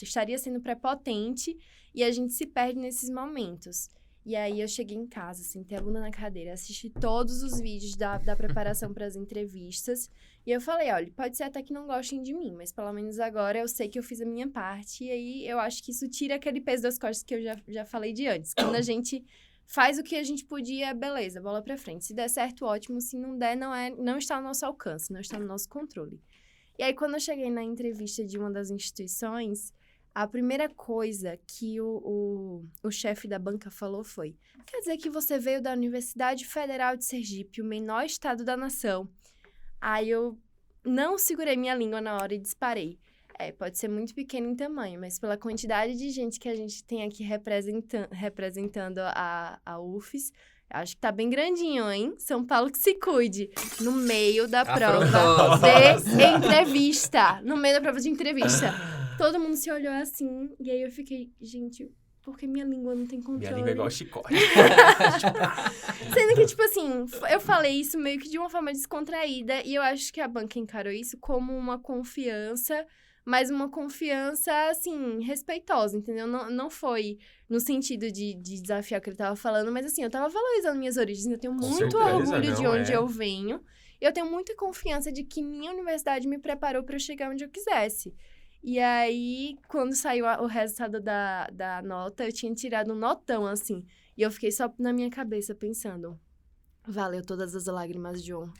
estaria sendo prepotente e a gente se perde nesses momentos. E aí eu cheguei em casa, sentei a bunda na cadeira, assisti todos os vídeos da preparação para as entrevistas. E eu falei, olha, pode ser até que não gostem de mim, mas pelo menos agora eu sei que eu fiz a minha parte. E aí eu acho que isso tira aquele peso das costas que eu já falei de antes. Quando a gente faz o que a gente podia, beleza, bola pra frente. Se der certo, ótimo. Se não der, não está ao nosso alcance, não está no nosso controle. E aí quando eu cheguei na entrevista de uma das instituições... A primeira coisa que o chefe da banca falou foi: quer dizer que você veio da Universidade Federal de Sergipe, o menor estado da nação. Aí eu não segurei minha língua na hora e disparei. Pode ser muito pequeno em tamanho, mas pela quantidade de gente que a gente tem aqui representando a UFES, acho que tá bem grandinho, hein? São Paulo que se cuide. No meio da prova de entrevista. No meio da prova de entrevista. Todo mundo se olhou assim, e aí eu fiquei, gente, por que minha língua não tem controle?
Minha língua é igual chicote.
Sendo que, tipo assim, eu falei isso meio que de uma forma descontraída, e eu acho que a banca encarou isso como uma confiança, mas uma confiança, assim, respeitosa, entendeu? Não foi no sentido de desafiar o que ele tava falando, mas assim, eu tava valorizando minhas origens, eu tenho muito orgulho de onde eu venho, e eu tenho muita confiança de que minha universidade me preparou pra eu chegar onde eu quisesse. E aí, quando saiu o resultado da nota, eu tinha tirado um notão, assim. E eu fiquei só na minha cabeça pensando, valeu todas as lágrimas, John.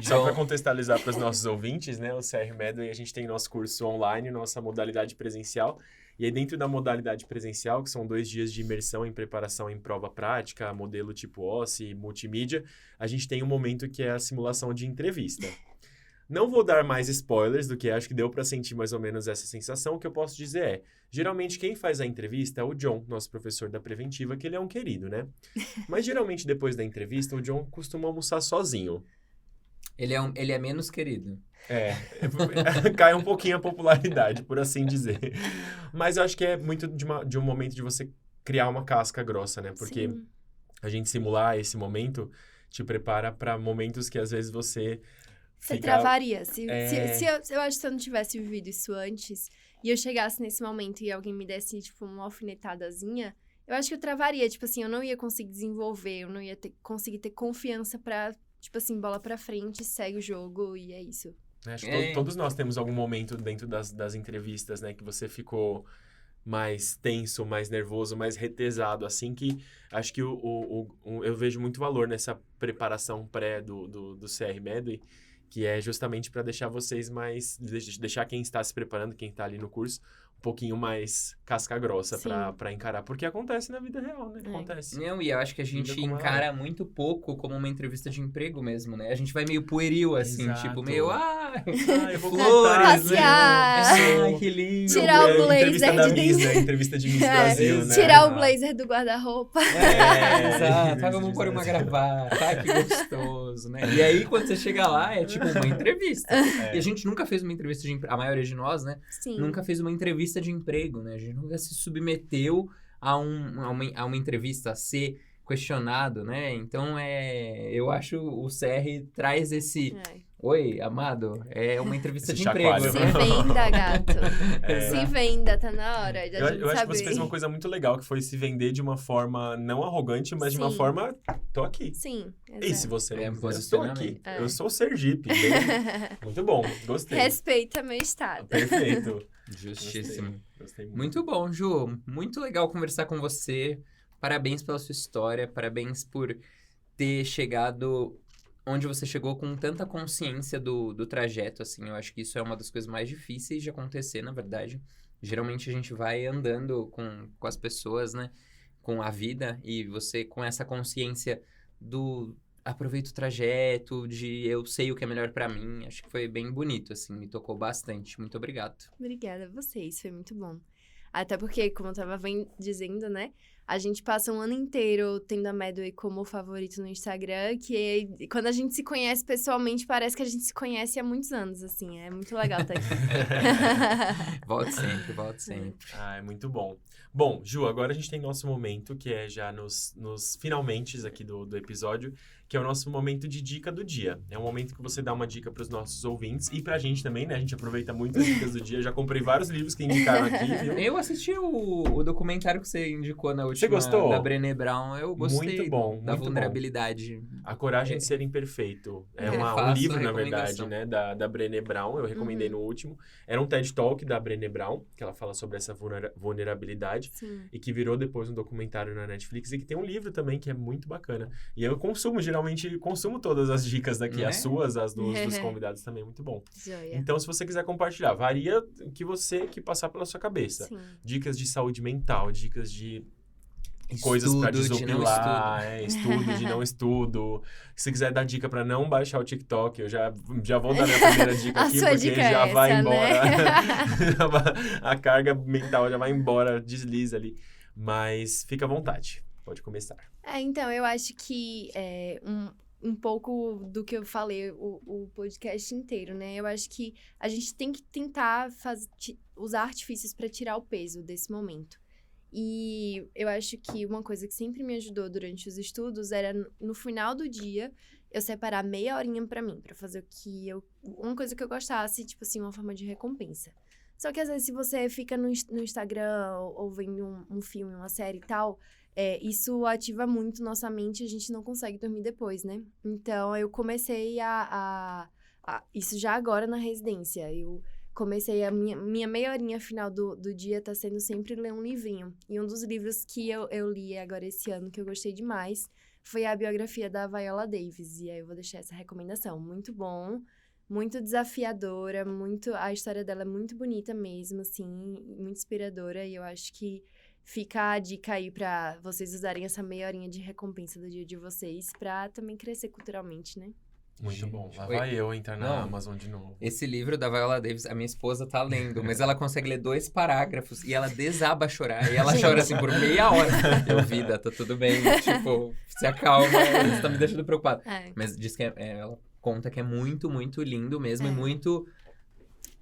Só para contextualizar para os nossos ouvintes, né? O CR Medway, a gente tem nosso curso online, nossa modalidade presencial. E aí, dentro da modalidade presencial, que são 2 dias de imersão em preparação em prova prática, modelo tipo OSCE, multimídia, a gente tem um momento que é a simulação de entrevista. Não vou dar mais spoilers do que acho que deu para sentir mais ou menos essa sensação. O que eu posso dizer é, geralmente quem faz a entrevista é o John, nosso professor da preventiva, que ele é um querido, né? Mas geralmente depois da entrevista, o John costuma almoçar sozinho.
Ele é menos querido.
Cai um pouquinho a popularidade, por assim dizer. Mas eu acho que é muito de um momento de você criar uma casca grossa, né? Porque
Sim.
a gente simular esse momento te prepara para momentos que às vezes você
travaria. Eu acho que se eu não tivesse vivido isso antes, e eu chegasse nesse momento e alguém me desse, tipo, uma alfinetadazinha, eu acho que eu travaria. Tipo assim, eu não ia conseguir desenvolver, eu não ia conseguir ter confiança pra, tipo assim, bola pra frente, segue o jogo e é isso.
Acho que todos nós temos algum momento dentro das entrevistas, né? Que você ficou mais tenso, mais nervoso, mais retesado, assim, que acho que eu vejo muito valor nessa preparação pré do CR Medway, que é justamente para deixar vocês deixar quem está se preparando, quem está ali no curso, um pouquinho mais casca grossa para encarar. Porque acontece na vida real, né? Acontece.
Não, e eu acho que a gente encara muito pouco como uma entrevista de emprego mesmo, né? A gente vai meio pueril, assim,
Exato.
tipo, meio,
eu vou
flores, né?
Passear.
Que lindo.
Tirar o blazer
Entrevista de Miss Brasil, né?
Tirar o blazer do guarda-roupa.
Exato. Vamos pôr uma gravata, que gostoso, né? E aí, quando você chega lá, é tipo uma entrevista. E a gente nunca fez uma entrevista de emprego, a maioria de nós, né?
Sim.
Nunca fez uma entrevista de emprego, né? A gente nunca se submeteu a uma entrevista, a ser questionado, né? Então, eu acho o CR traz esse... Oi, amado, é uma entrevista
Esse
de emprego.
chacoalho.
Né?
Se venda, gato. Se venda, tá na hora de a gente
Eu acho que
saber.
você fez uma coisa muito legal, que foi se vender de uma forma não arrogante, mas de uma forma, tô aqui.
Sim, exato.
E se você não quiser, estou
posicionamento.
aqui. Eu sou Sergipe. Muito bom, gostei.
Respeita meu estado.
Perfeito.
Justíssimo.
Gostei
Muito bom, Ju. Muito legal conversar com você. Parabéns pela sua história. Parabéns por ter chegado onde você chegou com tanta consciência do trajeto, assim. Eu acho que isso é uma das coisas mais difíceis de acontecer, na verdade. Geralmente a gente vai andando com as pessoas, né? Com a vida. E você com essa consciência do... aproveito o trajeto, de eu sei o que é melhor pra mim. Acho que foi bem bonito, assim. Me tocou bastante. Muito obrigado.
Obrigada a vocês, foi muito bom. Até porque, como eu tava dizendo, né? A gente passa um ano inteiro tendo a Medway como favorito no Instagram, que quando a gente se conhece pessoalmente, parece que a gente se conhece há muitos anos, assim. É muito legal estar aqui.
Volte sempre.
É muito bom. Bom, Ju, agora a gente tem nosso momento, que é já nos finalmente aqui do episódio, que é o nosso momento de dica do dia. É um momento que você dá uma dica para os nossos ouvintes e pra gente também, né? A gente aproveita muito as dicas do dia. Já comprei vários livros que indicaram aqui, viu?
Eu assisti o documentário que você indicou na última.
gostou?
Da Brené Brown. Eu gostei.
Muito bom,
Da
muito bom.
vulnerabilidade.
A Coragem de Ser Imperfeito. É um
faço
livro,
a
na verdade,
recomendação.
né, da Brené Brown. Eu recomendei no último. Era um TED Talk da Brené Brown, que ela fala sobre essa vulnerabilidade.
Sim.
E que virou depois um documentário na Netflix. E que tem um livro também que é muito bacana. E eu geralmente consumo todas as dicas daqui.
Né?
As suas, as dos convidados também, muito bom.
Joia.
Então, se você quiser compartilhar, varia o que passar pela sua cabeça.
Sim.
Dicas de saúde mental, dicas de coisas pra
Estudo, de não
desopilar, estudo de não estudo. Se quiser dar dica pra não baixar o TikTok, eu já vou dar minha primeira dica
A
aqui,
sua
porque
dica
já
é
vai
essa,
embora.
né?
A carga mental já vai embora, desliza ali. Mas fica à vontade, pode começar.
Então, eu acho que um pouco do que eu falei o podcast inteiro, né? Eu acho que a gente tem que tentar usar artifícios para tirar o peso desse momento. E eu acho que uma coisa que sempre me ajudou durante os estudos era, no final do dia, eu separar meia horinha pra mim, pra fazer uma coisa que eu gostasse, tipo assim, uma forma de recompensa. Só que às vezes, se você fica no Instagram ou vendo um filme, uma série e tal, isso ativa muito nossa mente e a gente não consegue dormir depois, né? Então, eu comecei isso já agora na residência. Eu comecei a minha meia horinha final do dia tá sendo sempre ler um livrinho. E um dos livros que eu li agora esse ano, que eu gostei demais, foi a biografia da Viola Davis. E aí eu vou deixar essa recomendação. Muito bom, muito desafiadora, a história dela é muito bonita mesmo, assim, muito inspiradora. E eu acho que fica a dica aí pra vocês usarem essa meia horinha de recompensa do dia de vocês pra também crescer culturalmente, né?
Muito bom. Lá
Oi.
vai eu entrar na
Não.
Amazon de novo.
Esse livro da Viola Davis, a minha esposa tá lendo, mas ela consegue ler 2 parágrafos e ela desaba a chorar. E ela chora assim por meia hora. Eu, vida, tá tudo bem. Tipo, se acalma, você tá me deixando preocupado. Mas diz que ela conta que é muito, muito lindo mesmo. E muito...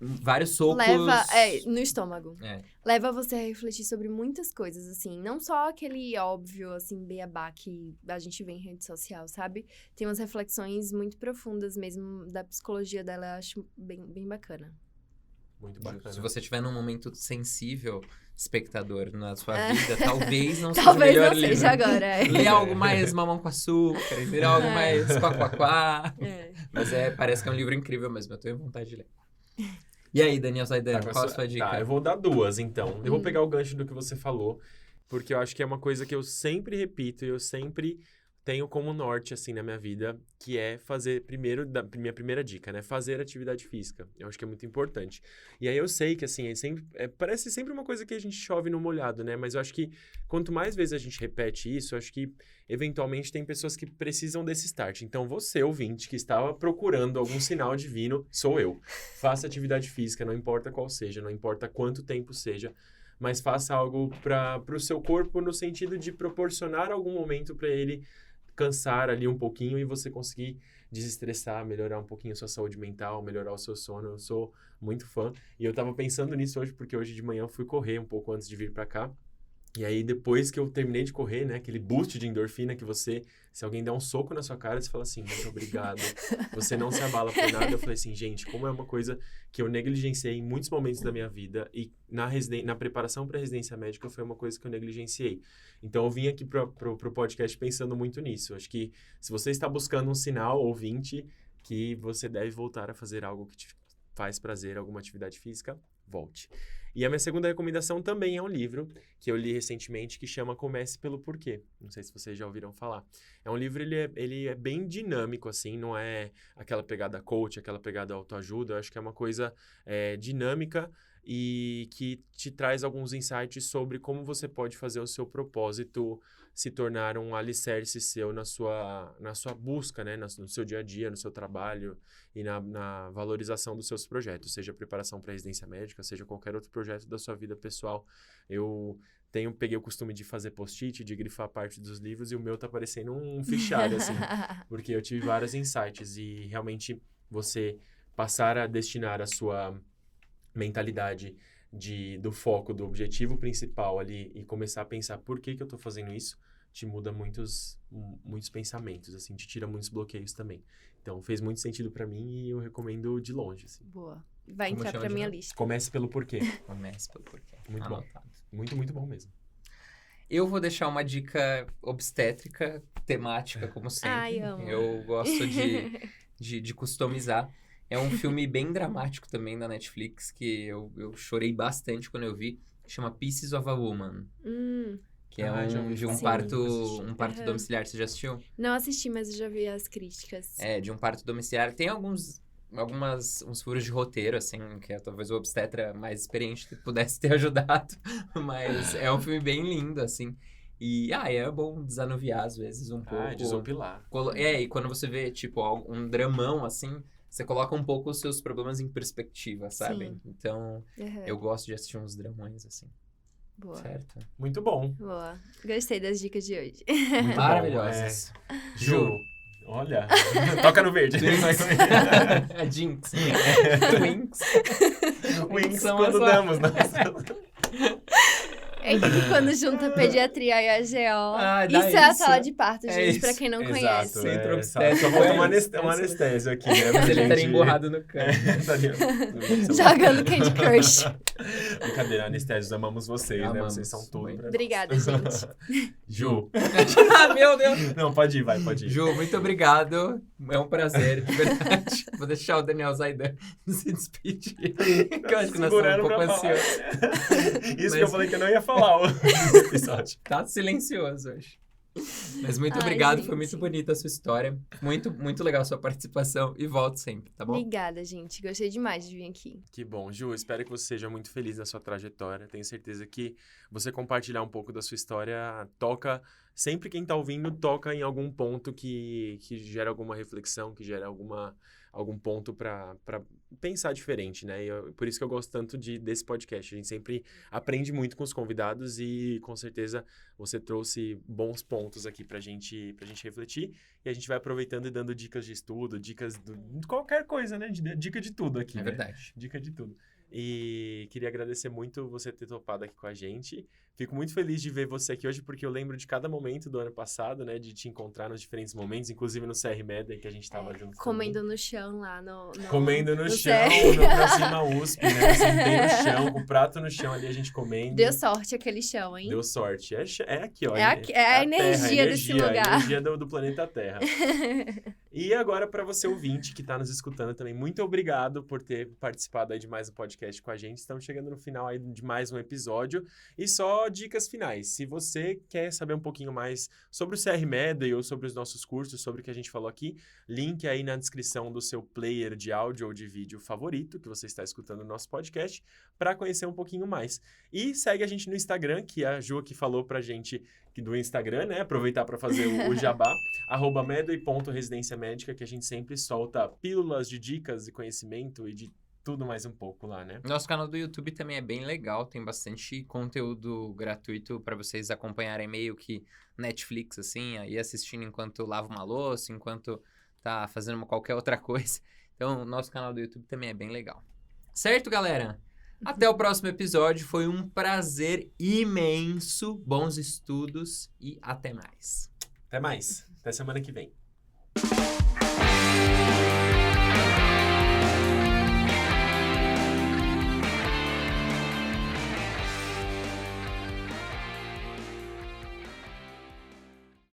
Vários socos...
Leva, no estômago.
É.
Leva você a refletir sobre muitas coisas, assim. Não só aquele óbvio, assim, beabá que a gente vê em rede social, sabe? Tem umas reflexões muito profundas mesmo da psicologia dela, eu acho bem, bem bacana.
Muito bacana.
Se você estiver num momento sensível, espectador, na sua vida, talvez não seja o
Talvez
melhor
não
livro.
seja agora.
Lê algo mais mamão com açúcar, lê algo mais quá.
É.
Mas parece que é um livro incrível mesmo, eu tenho vontade de ler. E aí, Daniel Zaidan,
Tá,
qual a sua dica?
Tá, eu vou dar 2, então. Eu vou pegar o gancho do que você falou, porque eu acho que é uma coisa que eu sempre repito e eu sempre tenho como norte, assim, na minha vida, que é fazer, minha primeira dica, né? Fazer atividade física. Eu acho que é muito importante. E aí eu sei que, assim, parece sempre uma coisa que a gente chove no molhado, né? Mas eu acho que quanto mais vezes a gente repete isso, eu acho que, eventualmente, tem pessoas que precisam desse start. Então, você, ouvinte, que estava procurando algum sinal divino, sou eu. Faça atividade física, não importa qual seja, não importa quanto tempo seja, mas faça algo para o seu corpo no sentido de proporcionar algum momento para ele cansar ali um pouquinho e você conseguir desestressar, melhorar um pouquinho a sua saúde mental, melhorar o seu sono. Eu sou muito fã. E eu tava pensando nisso hoje, porque hoje de manhã eu fui correr um pouco antes de vir pra cá. E aí, depois que eu terminei de correr, né, aquele boost de endorfina que você, se alguém der um soco na sua cara, você fala assim, muito obrigado, você não se abala por nada. Eu falei assim, gente, como é uma coisa que eu negligenciei em muitos momentos da minha vida e na preparação para residência médica foi uma coisa que eu negligenciei. Então, eu vim aqui pro podcast pensando muito nisso. Acho que se você está buscando um sinal, ouvinte, que você deve voltar a fazer algo que te faz prazer, alguma atividade física, volte. E a minha segunda recomendação também é um livro que eu li recentemente que chama Comece pelo Porquê. Não sei se vocês já ouviram falar. É um livro, ele é bem dinâmico, assim, não é aquela pegada coach, aquela pegada autoajuda. Eu acho que é uma coisa dinâmica e que te traz alguns insights sobre como você pode fazer o seu propósito se tornar um alicerce seu na sua busca, né? No seu dia a dia, no seu trabalho e na valorização dos seus projetos, seja preparação para residência médica, seja qualquer outro projeto da sua vida pessoal. Eu peguei o costume de fazer post-it, de grifar parte dos livros e o meu tá parecendo um fichário, assim, porque eu tive vários insights e realmente você passar a destinar a sua mentalidade do foco, do objetivo principal ali e começar a pensar por que eu tô fazendo isso, te muda muitos pensamentos, assim, te tira muitos bloqueios também. Então, fez muito sentido pra mim e eu recomendo de longe, assim.
Boa. Vai
Como
entrar
chama
pra
de
minha
novo?
lista.
Comece pelo porquê.
Comece pelo porquê.
Muito bom.
Anotado.
Muito, muito bom mesmo.
Eu vou deixar uma dica obstétrica, temática, como sempre.
Ai, amo.
Eu gosto de customizar. É um filme bem dramático também da Netflix, que eu chorei bastante quando eu vi. Chama Pieces of a Woman. Que é
Já ouvi
de um
falar.
parto
Aham.
domiciliar. Você já assistiu?
Não assisti, mas eu já vi as críticas.
É, de um parto domiciliar. Tem uns furos de roteiro, assim, que talvez o obstetra mais experiente pudesse ter ajudado. Mas é um filme bem lindo, assim. E, é bom desanuviar, às vezes, um pouco.
Desopilar.
E quando você vê, tipo, um dramão, assim, você coloca um pouco os seus problemas em perspectiva, sabe?
Sim.
Então,
Aham.
eu gosto de assistir uns dramões, assim.
Boa.
Certo?
Muito bom.
Boa. Gostei das dicas de hoje.
Muito
Maravilhosas.
bom. Ju, olha, toca no verde.
A Jinx. Twinks.
Wings
São
quando
as-
damos, né?
É que quando junta a pediatria e a GO.
Ah, dá
isso é a
isso.
sala de parto,
É
gente, pra
isso.
quem não
Exato,
conhece.
Centro
é,
obstétrico,
só falta um
é.
anestésio aqui, né?
Mas
pra
ele estaria
gente-
emborrado no canto.
Estaria-
Jogando Candy Crush.
Brincadeira, anestésios, amamos vocês, né?
Amamos
Vocês são tudo
muito.
pra nós.
Obrigada, gente.
Ju.
Ah, meu Deus.
Não, pode ir, pode ir.
Ju, muito obrigado. É um prazer, de verdade. Vou deixar o Daniel Zaidan se despedir. Que eu acho que nós estamos um
Segurando
pouco
pra falar.
ansiosos.
Isso
Mas-
que eu falei que eu não ia falar o episódio.
Tá silencioso hoje. Mas muito
Ai,
obrigado,
gente.
foi muito bonita a sua história. Muito, muito legal a sua participação. E volto sempre, tá bom?
Obrigada, gente. Gostei demais de vir aqui.
Que bom, Ju, espero que você seja muito feliz na sua trajetória. Tenho certeza que você compartilhar um pouco da sua história toca, sempre quem tá ouvindo, toca em algum ponto que gera alguma reflexão, que gera algum ponto para pensar diferente, né? Por isso que eu gosto tanto desse podcast. A gente sempre aprende muito com os convidados e com certeza você trouxe bons pontos aqui pra gente refletir. E a gente vai aproveitando e dando dicas de estudo, dicas de qualquer coisa, né? Dica de tudo aqui,
É
né?
verdade.
Dica de tudo. E queria agradecer muito você ter topado aqui com a gente. Fico muito feliz de ver você aqui hoje, porque eu lembro de cada momento do ano passado, né? De te encontrar nos diferentes momentos, inclusive no CR Med, que a gente tava junto
Comendo no chão lá no
comendo no chão,
CR.
no Próxima USP, né? Eu sentei no chão, com o prato no chão ali, a gente comendo.
Deu sorte aquele chão, hein?
Deu sorte. É aqui, ó.
É a energia desse lugar.
A energia do planeta Terra. E agora, para você ouvinte que tá nos escutando também, muito obrigado por ter participado aí de mais um podcast com a gente. Estamos chegando no final aí de mais um episódio. E só dicas finais. Se você quer saber um pouquinho mais sobre o CR Med ou sobre os nossos cursos, sobre o que a gente falou aqui, link aí na descrição do seu player de áudio ou de vídeo favorito, que você está escutando no nosso podcast, para conhecer um pouquinho mais. E segue a gente no Instagram, que a Ju aqui falou pra gente do Instagram, né? Aproveitar para fazer o jabá, @medo.residência médica, que a gente sempre solta pílulas de dicas e conhecimento e de tudo mais um pouco lá, né?
Nosso canal do YouTube também é bem legal, tem bastante conteúdo gratuito para vocês acompanharem meio que Netflix, assim, aí assistindo enquanto lava uma louça, enquanto tá fazendo qualquer outra coisa. Então, o nosso canal do YouTube também é bem legal. Certo, galera? Até o próximo episódio, foi um prazer imenso, bons estudos e até mais.
Até mais. Até semana que vem.